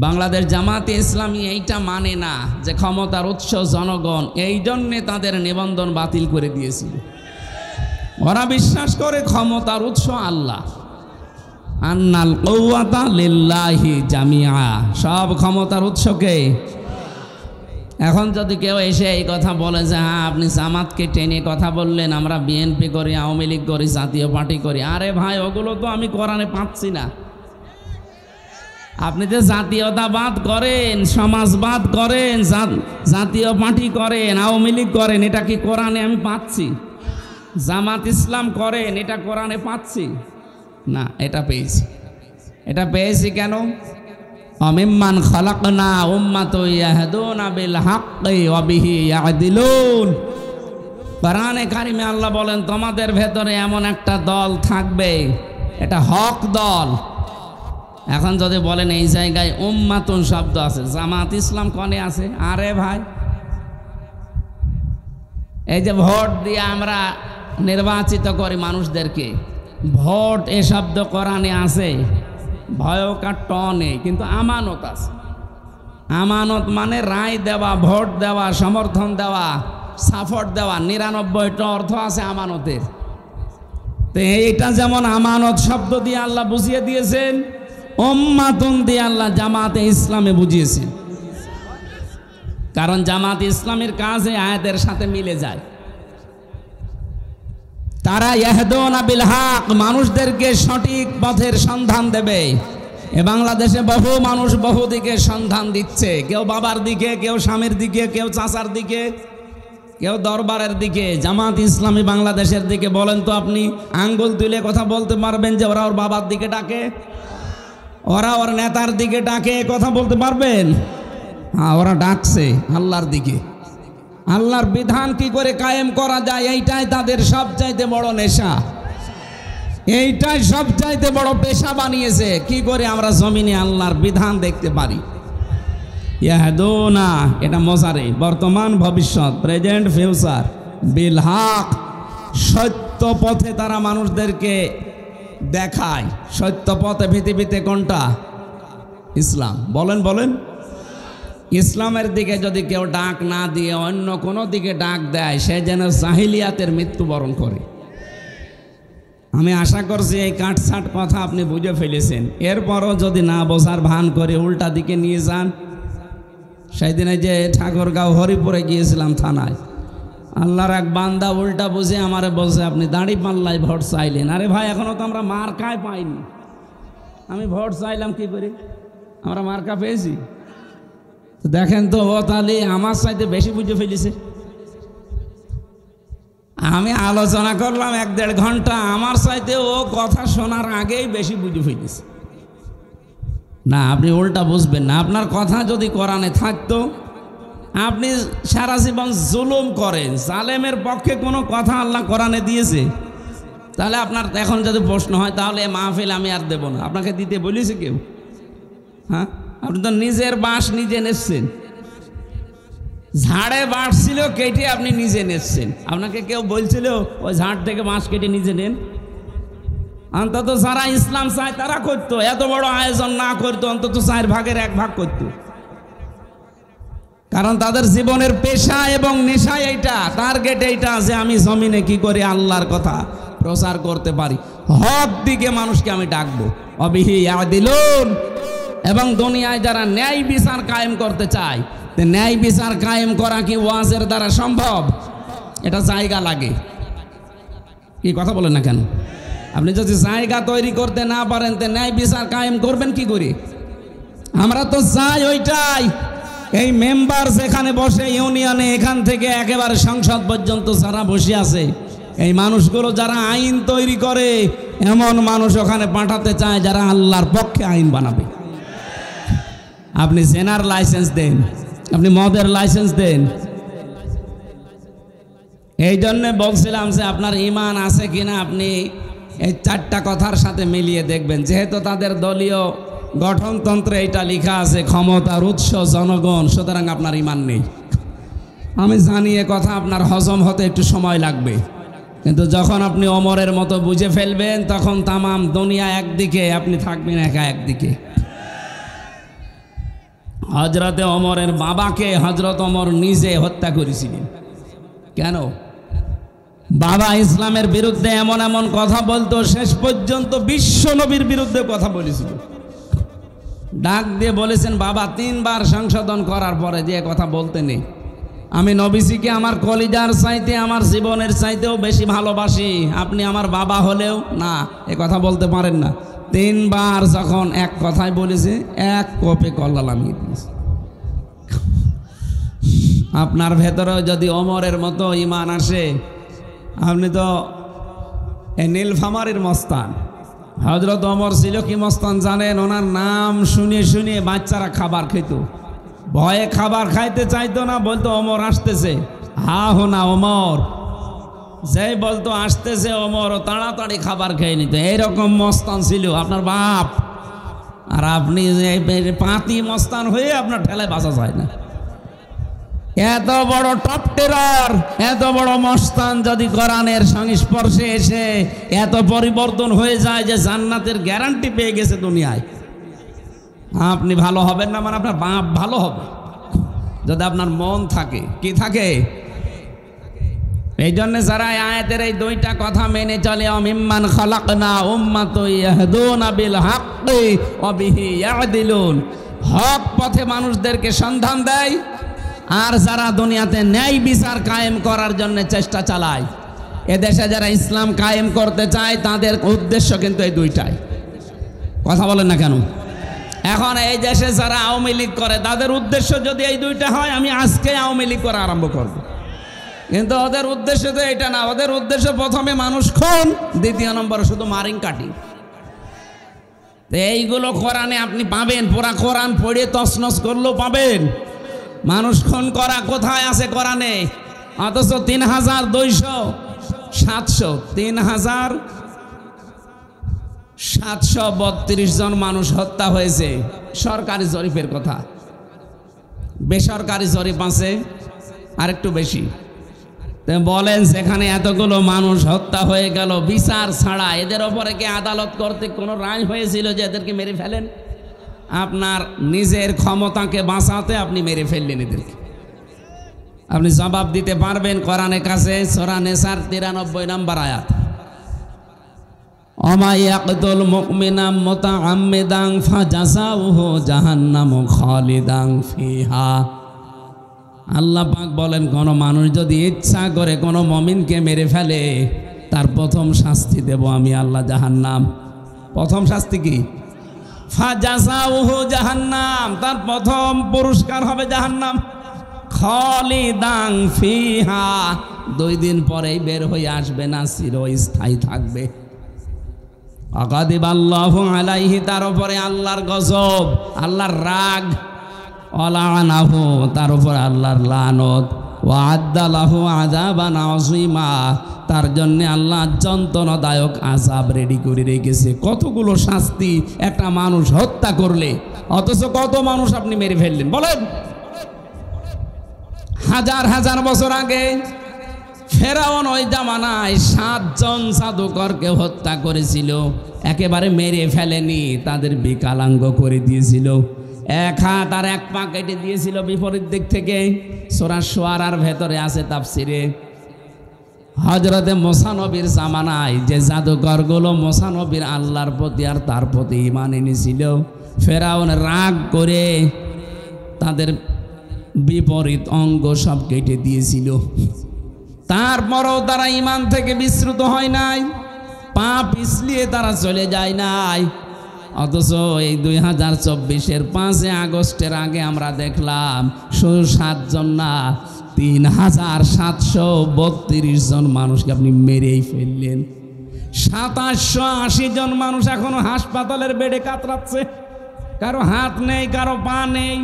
বাংলাদেশ জামাতে ইসলামী এইটা মানে না যে ক্ষমতার উৎস জনগণ, এই জন্যে তাদের নিবন্ধন বাতিল করে দিয়েছিল। ওরা বিশ্বাস করে ক্ষমতার উৎস আল্লাহ, আন্নাল কুওয়াতা লিল্লাহি জামিআ, সব ক্ষমতার উৎসকে। এখন যদি কেউ এসে এই কথা বলে যে হ্যাঁ আপনি জামাতকে টেনে কথা বললেন, আমরা বিএনপি করি, আওয়ামী লীগ করি, জাতীয় পার্টি করি, আরে ভাই ওগুলো তো আমি কোরআনে পাচ্ছি না। আপনি যে জাতীয়তাবাদ করেন, সমাজবাদ করেন, জাতীয় পার্টি করেন, আওয়ামী লীগ করেন, এটা কি কোরআনে আমি পাচ্ছি? জামাত ইসলাম করেন, এটা কোরআনে পাচ্ছি না? এটা পেয়েছি। এটা পেয়েছি কেন? অমিম্মান খালাকনা উম্মাতুন ইয়াহদুনা বিল হাক্কি ওয়া বিহি ইয়াদিলুন। কোরআনে কারিমে আল্লাহ বলেন তোমাদের ভেতরে এমন একটা দল থাকবে, এটা হক দল। এখন যদি বলেন এই জায়গায় উম্মাতুন শব্দ আছে, জামাত ইসলাম কনে আছে? আরে ভাই, এই যে ভোট দিয়ে আমরা নির্বাচিত করি মানুষদেরকে, ভোট এ শব্দ কোরআনে আছে, ভয়কার ট নেই, কিন্তু আমানত আছে। আমানত মানে রায় দেওয়া, ভোট দেওয়া, সমর্থন দেওয়া, সাপোর্ট দেওয়া। 99টা অর্থ আছে আমানতের। তো এইটা যেমন আমানত শব্দ দিয়ে আল্লাহ বুঝিয়ে দিয়েছেন, উম্মাতুন দিয়ে আল্লাহ জামাতে ইসলামে বুঝিয়েছেন। কারণ জামাতে ইসলামের কাজ এই আয়াতের সাথে মিলে যায়। তারা ইয়াহদুনা বিল হক, মানুষদেরকে সঠিক পথের সন্ধান দেবে। এ বাংলাদেশে বহু মানুষ বহু দিকে সন্ধান দিচ্ছে, কেউ বাবার দিকে, কেউ স্বামীর দিকে, কেউ চাচার দিকে, কেউ দরবারের দিকে। জামাত ইসলামী বাংলাদেশের দিকে বলেন তো আপনি আঙ্গুল তুলে কথা বলতে পারবেন যে ওরা ওর বাবার দিকে ডাকে, ওরা ওর নেতার দিকে ডাকে, কথা বলতে পারবেন? হ্যাঁ, ওরা ডাকছে আল্লাহর দিকে। আল্লাহর বিধান কি করে কায়েম করা যায়, এইটাই তাদের সবচাইতে বড় নেশা, এইটাই সবচাইতে বড় পেশা বানিয়েছে। কি করে আমরা জমিনে আল্লাহর বিধান দেখতে পারি। ইয়াহদুনা, এটা মজারে, বর্তমান ভবিষ্যৎ, প্রেজেন্ট ফিউচার, বিল হক, সত্য পথে তারা মানুষদেরকে দেখায়। সত্য পথে পৃথিবীতে কোনটা? ইসলাম। বলেন বলেন। ইসলামের দিকে যদি কেউ ডাক না দিয়ে অন্য কোনো দিকে ডাক দেয়, সে যেন জাহিলিয়াতের মৃত্যুবরণ করে। আমি আশা করছি এই কাটছাট কথা আপনি বুঝে ফেলেছেন। এরপরও যদি না বোঝার ভান করে উল্টা দিকে নিয়ে যান, সেই দিনে যে ঠাকুরগাঁও হরিপুরে গিয়েছিলাম থানায়, আল্লাহর এক বান্দা উল্টা বুঝে আমারে বলছে আপনি দাঁড়ি পাল্লায় ভোট চাইলেন। আরে ভাই, এখনও তো আমরা মার্কায় পাইনি, আমি ভোট চাইলাম কি করে? আমরা মার্কা পেয়েছি? দেখেন তো, ও তাহলে আমার চাইতে বেশি বুঝে ফেলেছে। আমি আলোচনা করলাম 1-1.5 ঘন্টা, আমার চাইতে ও কথা শোনার আগেই বেশি বুঝে ফেলেছে। না, আপনি উল্টা বুঝবেন না। আপনার কথা যদি কোরআনে থাকতো, আপনি সারা জীবন জুলুম করেন, জালেমের পক্ষে কোনো কথা আল্লাহ কোরআনে দিয়েছে? তাহলে আপনার এখন যদি প্রশ্ন হয় তাহলে মাহফিল আমি আর দেব না, আপনাকে দিতে বলেছে কেউ? হ্যাঁ, আপনি তো নিজের বাঁশ নিজে নেচ্ছেন। ঝাড়ে বাঁশ ছিল, কেটে আপনি নিজে নেচ্ছেন। আপনাকে কেউ বলছিল ওই ঝাড় থেকে বাঁশ কেটে নিজে নেন? অন্তত যারা ইসলাম চায় তারা করতো, এত বড় আয়োজন না করতো, অন্তত 4 ভাগের 1 ভাগ করতো। কারণ তাদের জীবনের পেশা এবং নেশা এইটা, টার্গেট এইটা যে আমি জমিনে কি করে আল্লাহর কথা প্রচার করতে পারি, হক দিকে মানুষকে আমি ডাকবো। অবিহি ইয়াদিলুন, এবং দুনিয়ায় যারা ন্যায় বিচার কায়েম করতে চায়, ন্যায় বিচার কায়েম করা কি ওয়াজের দ্বারা সম্ভব? এটা জায়গা লাগে। কি কথা বলেন না কেন? আপনি যদি জায়গা তৈরি করতে না পারেন, তো ন্যায় বিচার কায়েম করবেন কি করে? আমরা তো চাই ওইটাই। এই মেম্বার যেখানে বসে ইউনিয়নে, এখান থেকে একেবারে সংসদ পর্যন্ত যারা বসে আছে, এই মানুষগুলো যারা আইন তৈরি করে, এমন মানুষ ওখানে পাঠাতে চায় যারা আল্লাহর পক্ষে আইন বানাবে। আপনি জেনার লাইসেন্স দেন, আপনি মদের লাইসেন্স দেন। এই জন্যে বলছিলাম যে আপনার ঈমান আছে কিনা আপনি এই 4টা কথার সাথে মিলিয়ে দেখবেন। যেহেতু তাদের দলীয় গঠনতন্ত্রে এটা লেখা আছে ক্ষমতার উৎস জনগণ, সুতরাং আপনার ঈমান নেই। আমি জানি এ কথা আপনার হজম হতে একটু সময় লাগবে, কিন্তু যখন আপনি ওমরের মতো বুঝে ফেলবেন, তখন তামাম দুনিয়া একদিকে, আপনি থাকবেন একা একদিকে। হযরতে ওমরের বাবাকে হযরত ওমর নিজে হত্যা করেছিলেন। কেন? বাবা ইসলামের বিরুদ্ধে এমন এমন কথা বলতো, শেষ পর্যন্ত বিশ্ব নবীর বিরুদ্ধে কথা বলেছিল। ডাক দিয়ে বলেছেন, বাবা 3 বার সংশোধন করার পরে যে কথা বলতে নেই, আমি নবীজিকে আমার কলিজার চাইতে আমার জীবনের চাইতেও বেশি ভালোবাসি, আপনি আমার বাবা হলেও না এ কথা বলতে পারেন না। 3 বার যখন এক কথাই বলেছে, এক কোপে কল্লা নামিয়ে দিয়েছে। আপনার ভেতরেও যদি ওমরের মতো ঈমান আসে, আপনি তো নীলফামারীর মস্তান। হযরত ওমর ছিল কি মস্তান জানেন? ওনার নাম শুনিয়ে শুনিয়ে বাচ্চারা খাবার খেত, ভয়ে খাবার খাইতে চাইতো না, বলতো ওমর আসতেছে, হা হো না ওমর, যেই বলতো আসতেছে ওমর, ও তাড়াতাড়ি খাবার খেয়ে নিত। এইরকম মস্তান ছিল আপনার বাপ। আর আপনি পাতি মস্তান হয়ে আপনার ঠেলায় বাঁচা যায় না। এত বড় টপ টেরর, এত বড় মস্তান যদি কোরআনের সংস্পর্শে এসে এত পরিবর্তন হয়ে যায় যে জান্নাতের গ্যারান্টি পেয়ে গেছে দুনিয়ায়, আপনি ভালো হবেন না? মানে আপনার বাপ ভালো হবে যদি আপনার মন থাকে। কি থাকে? এই জন্য যারা আয়াতের এই 2টা কথা মেনে চলে, মিম্মান খালাকনা উম্মাতুন ইয়াহদুনা বিল হাক্কি ওয়া বিহি ইয়াদিলুন, হক পথে মানুষদেরকে সন্ধান দেয়, আর যারা দুনিয়াতে ন্যায় বিচার কায়েম করার জন্য চেষ্টা চালায়। এদেশে যারা ইসলাম কায়েম করতে চায় তাদের উদ্দেশ্য কিন্তু এই 2টাই। কথা বলেন না কেন? এখন এই দেশে যারা আওয়ামী লীগ করে তাদের উদ্দেশ্য যদি এই 2টা হয়, আমি আজকে আওয়ামী লীগ করা আরম্ভ করব। কিন্তু ওদের উদ্দেশ্য তো এটা না। ওদের উদ্দেশ্য প্রথমে মানুষ খুন, দ্বিতীয় নম্বরে শুধু মারিং কাটি। এইগুলো কোরআনে আপনি পাবেন, পুরা কোরআন পড়ে তছনছ করলেও পাবেন। মানুষ খুন করা কোথায় আছে কোরআনে? অথচ 3,732 জন মানুষ হত্যা হয়েছে। সরকারি জরিপের কথা, বেসরকারি জরিপ আছে আরেকটু বেশি। বলেন, সেখানে এতগুলো মানুষ হত্যা হয়ে গেল বিচার ছাড়া, এদের ওপরে কি আদালত করতে কোনো রায় হয়েছিল যে এদেরকে মেরে ফেলেন? আপনার নিজের ক্ষমতাকে বাঁচাতে আপনি মেরে ফেললেন এদেরকে। আপনি জবাব দিতে পারবেন কোরআনের কাছে? সূরা নিসার 93 নম্বর আয়াত, ওমা ইয়াকতুল মুমিনা মুতাআম্মিদান ফাজাযাউহু জাহান্নামু খালিদান ফিহা। আল্লাহ পাক বলেন, কোন মানুষ যদি ইচ্ছা করে কোন মুমিনকে মেরে ফেলে, তার প্রথম শাস্তি দেব আমি আল্লাহ জাহান্নাম। প্রথম শাস্তি কি? ফাজাযাউহু জাহান্নাম, তার প্রথম পুরস্কার হবে জাহান্নাম। খালিদান ফিহা, 2 দিন পরেই বের হয়ে আসবে না, চিরস্থায়ী থাকবে। আগাদিবাল্লাহু আলাইহি, তার উপরে আল্লাহর গজব, আল্লাহর রাগ। ওয়ালানাহু, তার উপর আল্লাহর লানত। ওয়া'আদ্দা লাহু আযাবান আযীমা, তার জন্য আল্লাহ যন্ত্রণাদায়ক আযাব রেডি করে রেখেছে। কতগুলো শাস্তি একটা মানুষ হত্যা করলে, অথচ কত মানুষ আপনি মেরে ফেললেন বলেন? হাজার হাজার বছর আগে ফেরাউন ওই জামানায় 7 জন জাদুকরকে হত্যা করেছিল, একেবারে মেরে ফেলেনি, তাদের বিকলাঙ্গ করে দিয়েছিল। 1 হাত আর 1 পা কেটে দিয়েছিল বিপরীত দিক থেকে। সূরা শুআরার ভেতরে আছে তাফসিরে। হযরতে মুসা নবীর জামানায় যে জাদুকরগুলো মুসা নবীর আল্লাহর প্রতি আর তার প্রতি ঈমান এনেছিল, ফেরাউন রাগ করে তাদের বিপরীত অঙ্গ সব কেটে দিয়েছিল। তারপরও তারা ঈমান থেকে বিচ্যুত হয় নাই, পা পিছলিয়ে তারা চলে যায় নাই। অথচ এই 2024-এর 5 আগস্টের আগে আমরা দেখলাম শুধু 7 জন না, 3,732 জন মানুষকে আপনি মেরেই ফেললেন। 2780 জন মানুষ এখনো হাসপাতালের বেডে কাতরাচ্ছে। কারো হাত নেই, কারো পা নেই,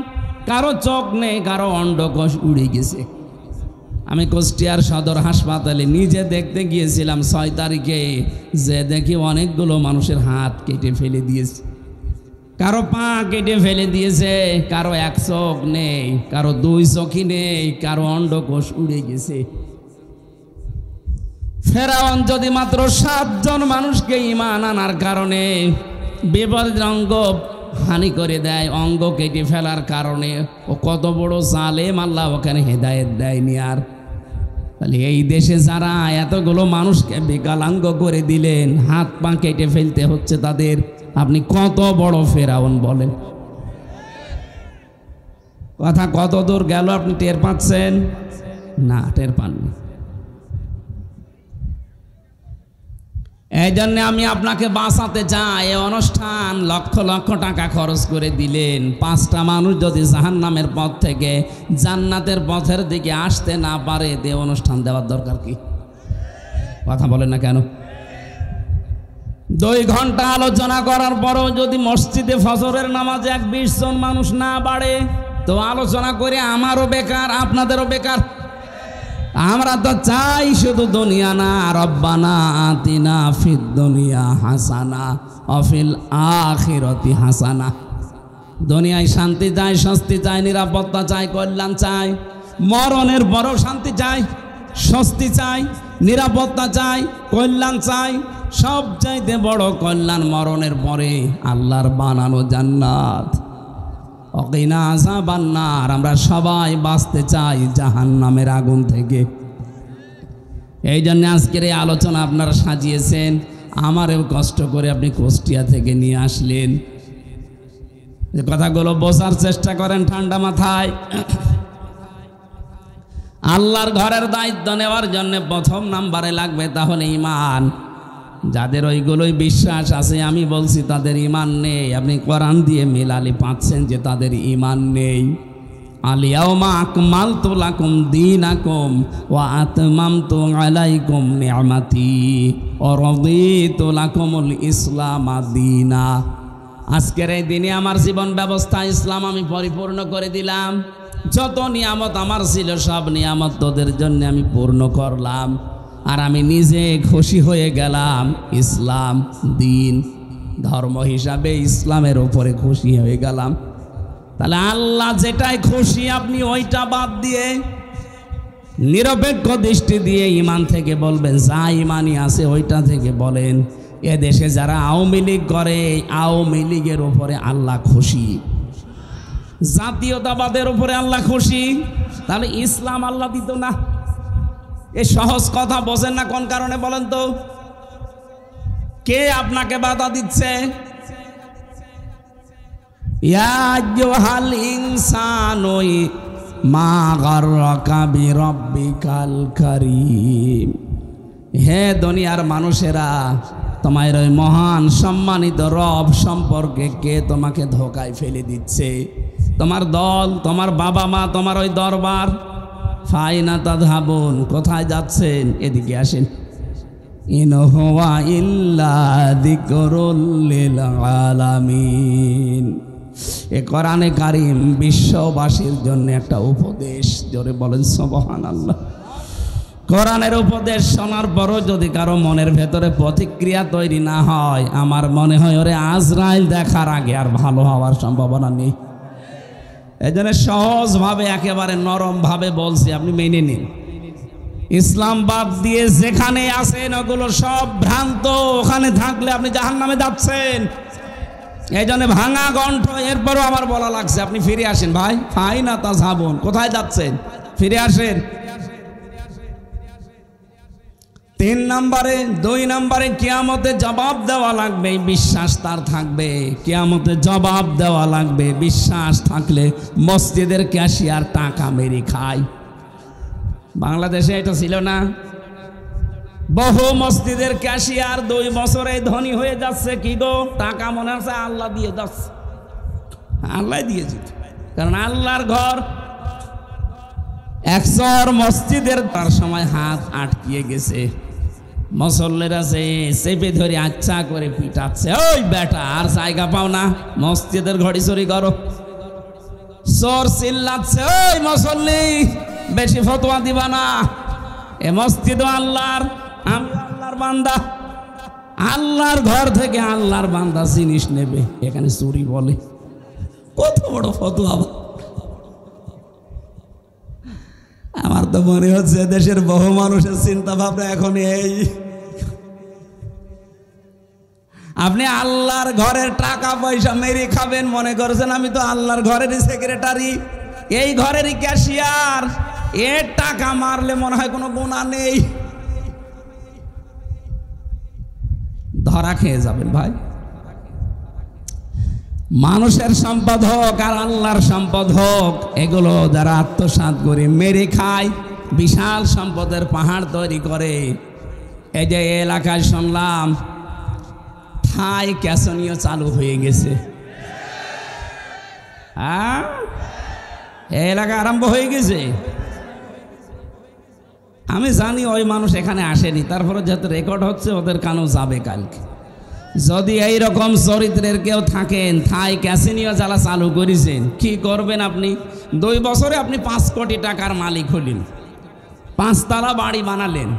কারো চোখ নেই, কারো অন্ডকোষ উড়ে গেছে। আমি কুষ্টিয়ার সদর হাসপাতালে নিজে দেখতে গিয়েছিলাম 6 তারিখে, যে দেখি অনেকগুলো মানুষের হাত কেটে ফেলে দিয়েছে, কারো পা কেটে ফেলে দিয়েছে, কারো 1 চোখ নেই, কারো 2 চোখই নেই, কারো অন্ডকোষ উড়ে গেছে। ফেরাউন যদি মাত্র 7 জন মানুষকে ঈমান আনার কারণে বিপরীত অঙ্গ হানি করে দেয়, অঙ্গ কেটে ফেলার কারণে। ও কত বড় জালেম, আল্লাহ ওখানে হেদায়েত দেয়নি। আর তাহলে এই দেশে যারা এতগুলো মানুষকে বিকলাঙ্গ করে দিলেন, হাত পা কেটে ফেলতে হচ্ছে তাদের, আপনি কত বড় ফেরাউন বলেন? কথা কত দূর গেল আপনি টের পাচ্ছেন না? টের পাননি। এই জন্যে আমি আপনাকে বাঁচাতে চাই। এই অনুষ্ঠান লক্ষ লক্ষ টাকা খরচ করে দিলেন, 5টা মানুষ যদি জাহান্নামের পথ থেকে জান্নাতের পথের দিকে আসতে না পারে, এ অনুষ্ঠান দেওয়ার দরকার কি? কথা বলেন না কেন? 2 ঘন্টা আলোচনা করার পরও যদি মসজিদে ফজরের নামাজে 20 জন মানুষ না বাড়ে, তো আলোচনা করে আমারও বেকার, আপনাদেরও বেকার। আমরা তো চাই শুধু দুনিয়া না, রব্বানা আতিনা ফিদ দুনিয়া হাসানা ওয়া ফিল আখিরাতি হাসানা। দুনিয়ায় শান্তি চাই, স্বস্তি চাই, নিরাপত্তা চাই, কল্যাণ চাই। মরণের পরও শান্তি চাই, স্বস্তি চাই, নিরাপত্তা চাই, কল্যাণ চাই। সবচাইতে বড় কল্যাণ মরণের পরে আল্লাহর বানানো জান্নাত। ওয়াকিনা আযাবান নার। আমরা সবাই বাঁচতে চাই জাহান্নামের আগুন থেকে। এই জন্য আজকের এই আলোচনা আপনারা সাজিয়েছেন, আমারও কষ্ট করে আপনি কুষ্টিয়া থেকে নিয়ে আসলেন। যে কথাগুলো বোঝার চেষ্টা করেন ঠান্ডা মাথায়। আল্লাহর ঘরের দায়িত্ব নেওয়ার জন্য 1ম নাম্বারে লাগবে তাহলে ঈমান। যাদের ওইগুলোই বিশ্বাস আছে, আমি বলছি তাদের ঈমান নেই। আপনি কোরআন দিয়ে মিলালি পাচ্ছেন যে তাদের ঈমান নেই। আলিয়াউমা আকমালতু লাকুম দীনাকুম ওয়া আতমামতু আলাইকুম নি'মাতি ওয়া রাদিতু লাকুমুল ইসলাম দীনা। আজকের এই দিনে আমার জীবন ব্যবস্থা ইসলাম আমি পরিপূর্ণ করে দিলাম। যত নিয়ামত আমার ছিল সব নিয়ামত তোদের জন্য আমি পূর্ণ করলাম। আর আমি নিজে খুশি হয়ে গেলাম ইসলাম দিন ধর্ম হিসাবে, ইসলামের উপরে খুশি হয়ে গেলাম। তাহলে আল্লাহ যেটাই খুশি আপনি ওইটা বাদ দিয়ে নিরপেক্ষ দৃষ্টি দিয়ে ঈমান থেকে বলবেন, যা ঈমানই আছে ওইটা থেকে বলেন। এ দেশে যারা আওয়ামী লীগ করে, আওয়ামী লীগের উপরে আল্লাহ খুশি, জাতীয়তাবাদের উপরে আল্লাহ খুশি। তাহলে ইসলাম আল্লাহ দিত না? এই সহজ কথা বোঝেন না কোন কারণে বলেন তো? কে আপনাকে বাধা দিচ্ছে? ইয়া আইয়ুহাল ইনসানু মা গাররাকা বিরাব্বিকাল কারীম। হে দুনিয়ার মানুষেরা, তোমার ওই মহান সম্মানিত রব সম্পর্কে কে তোমাকে ধোকায় ফেলে দিচ্ছে? তোমার দল, তোমার বাবা মা, তোমার ওই দরবার। ফাইনা তাযহাবুন, কোথায় যাচ্ছেন? এদিকে আসেন। ইন হুয়া ইল্লা যিকরুল লিল আলামিন। এ কোরআনে কারীম বিশ্ববাসীর জন্য একটা উপদেশ। জোরে বলেন সুবহানাল্লাহ। কোরআনের উপদেশ শোনার পরও যদি কারো মনের ভেতরে প্রতিক্রিয়া তৈরি না হয়, আমার মনে হয় ওরে আজরাইল দেখার আগে আর ভালো হওয়ার সম্ভাবনা নেই। এই জন্য সহজভাবে একেবারে নরমভাবে বলছি, আপনি মেনে নিন। ইসলাম বাদ দিয়ে যেখানে আছেন ওগুলো সব ভ্রান্ত। ওখানে থাকলে আপনি জাহান্নামে যাচ্ছেন। এই জন্য ভাঙা কণ্ঠ, এরপরও আমার বলা লাগছে আপনি ফিরে আসেন ভাই। ফাইনা তাযহাবুন, কোথায় যাচ্ছেন? ফিরে আসেন। 3 নম্বরে, 2 নম্বরে কিয়ামতে জবাব দেওয়া লাগবে, বিশ্বাস তার থাকবে। কিয়ামতে জবাব দেওয়া লাগবে, বিশ্বাস থাকলে মসজিদের ক্যাশিয়ার টাকা মেরে খায়। বাংলাদেশে এটা ছিল না? বহু মসজিদের ক্যাশিয়ার 2 বছরে ধনী হয়ে যাচ্ছে। কি গো? টাকা মনে আছে আল্লাহ দিয়ে যাচ্ছে। আল্লাহ দিয়েছে, কারণ আল্লাহর ঘর। 100 মসজিদের তার সময় হাত আটকিয়ে গেছে। মুসল্লিরা চেপে ধরে আচ্ছা করে পিটাচ্ছে, ওই বেটা আর জায়গা পাও না, মসজিদের ঘড়ি চুরি করো। চোর চিল্লাচ্ছে, ওই মুসল্লি বেশি ফতোয়া দিবা না, এ মসজিদ আল্লাহর, আমি আল্লাহর বান্দা। আল্লাহর ঘর থেকে আল্লাহর বান্দা জিনিস নেবে, এখানে চুরি বলে। কত বড় ফতোয়া! আমার তো মনে হচ্ছে দেশের বহু মানুষের চিন্তা ভাবনা এখন এই। আপনি আল্লাহর ঘরের টাকা পয়সা মেরে খাবেন মনে করছেন আমি তো আল্লাহর ঘরেরই সেক্রেটারি, এই ঘরেরই ক্যাশিয়ার, এর টাকা মারলে মনে হয় কোনো গুনাহ নেই। ধরা খেয়ে যাবেন ভাই। মানুষের সম্পদ হোক আর আল্লাহর সম্পদ হোক, এগুলো যারা আত্মসাৎ করে মেরে খায়, বিশাল সম্পদের পাহাড় তৈরি করে। এই যে এলাকায় শুনলাম থাই ক্যাসিনো চালু হয়ে গেছে। হ্যাঁ, এলাকা আরম্ভ হয়ে গেছে। আমি জানি ওই মানুষ এখানে আসেনি, তারপরে যেহেতু রেকর্ড হচ্ছে ওদের কানও যাবে কালকে। যদি এইরকম চরিত্রের কেউ থাকেন, থাই ক্যাসিনো যারা চালু করেছেন, কি করবেন আপনি? 2 বছরে আপনি 5 কোটি টাকার মালিক হলেন, 5 তলা বাড়ি বানালেন,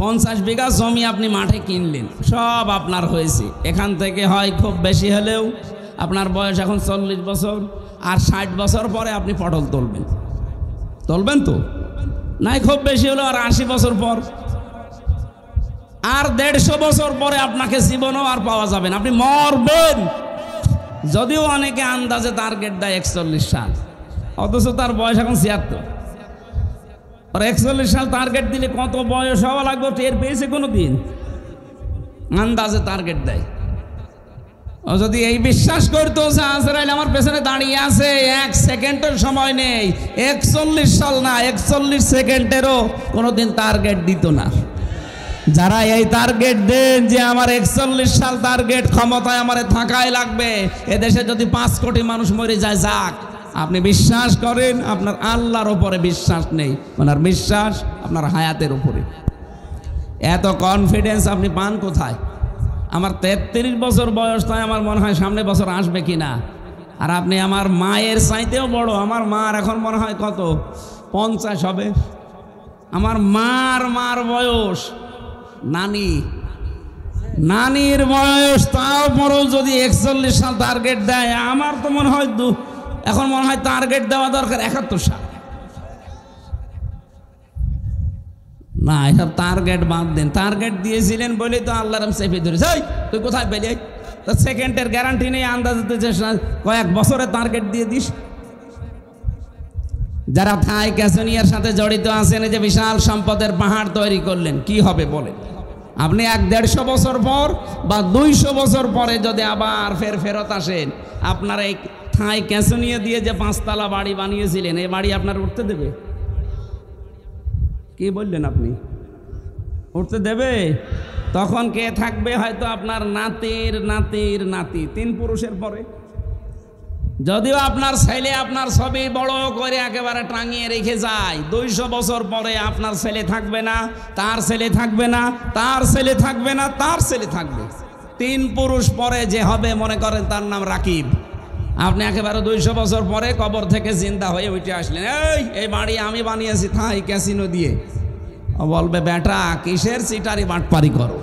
50 বিঘা জমি আপনি মাঠে কিনলেন, সব আপনার হয়েছে। এখান থেকে হয় খুব বেশি হলেও আপনার বয়স এখন 40 বছর, আর 60 বছর পরে আপনি পটল তুলবেন। তুলবেন তো নাই, খুব বেশি হলো আর 80 বছর পর, আর 150 বছর পরে আপনাকে জীবনও আর পাওয়া যাবে না, আপনি মরবেন। যদিও অনেকে আন্দাজে টার্গেট দেয় 41 সাল, অথচ তার বয়স এখন 76। আর 41 সাল টার্গেট দিলে কত বয়স হওয়া লাগবে টের পেয়েছে কোনো দিন? আন্দাজে টার্গেট দেয়। ও যদি এই বিশ্বাস করতো যে আজরাইল আমার পেছনে দাঁড়িয়ে আছে, 1 সেকেন্ডের সময় নেই, 41 সাল না 41 সেকেন্ডেরও কোনোদিন টার্গেট দিত না। যারা এই টার্গেট দেন যে আমার 41 সাল টার্গেট, ক্ষমতায় আমার থাকাই লাগবে, এদেশে যদি 5 কোটি মানুষ মরে যায় যাক, আপনি বিশ্বাস করেন আপনার আল্লাহর উপরে বিশ্বাস নেই, ওনার বিশ্বাস আপনার হায়াতের উপরে। এত কনফিডেন্স আপনি পান কোথায়? আমার 33 বছর বয়স, তাই আমার মনে হয় সামনে বছর আসবে কিনা। আর আপনি আমার মায়ের চাইতেও বড়, আমার মার এখন মনে হয় কত 50 হবে। আমার মার বয়স, নানির বয়স, তাও পরেও যদি 41 সাল টার্গেট দেয়, আমার তো মনে হয় এখন মনে হয় টার্গেট দেওয়া দরকার 71 সাল। না, এসব টার্গেট বাদ দেন। টার্গেট দিয়েছিলেন বলেই তো আল্লাহর নাম চেপে ধরেছে। তুই কোথায় পেলে? তো সেকেন্ডের গ্যারান্টি নেই, আন্দাজ দিতে কয়েক বছরের টার্গেট দিয়ে দিস। যারা থাই ক্যাসিনোর সাথে জড়িত আছেন, যে বিশাল সম্পদের পাহাড় তৈরি করলেন, কি হবে বলে? আপনি 150 বছর পর বা 200 বছর পরে যদি আবার ফেরত আসেন, আপনার এই থাই ক্যাসিনো দিয়ে যে 5 তলা বাড়ি বানিয়েছিলেন, এই বাড়ি আপনার উঠতে দেবে? কি বললেন আপনি? উঠতে দেবে? তখন কে থাকবে? হয়তো আপনার নাতির নাতির নাতি, 3 পুরুষের পরে। যদিও আপনার ছেলে আপনার ছবি বড় করে একেবারে টাঙিয়ে রেখে যায়, 200 বছর পরে আপনার ছেলে থাকবে না, তার ছেলে থাকবে না, তার ছেলে থাকবে না, তার ছেলে থাকবে। 3 পুরুষ পরে যে হবে, মনে করেন তার নাম রাকিব। আপনি একেবারে 200 বছর পরে কবর থেকে জিন্দা হয়ে উঠে আসলেন, এই বাড়ি আমি বানিয়েছি থাই ক্যাসিনো দিয়ে। বলবে, বেটা কিসের চিটারি বাটপারি করো?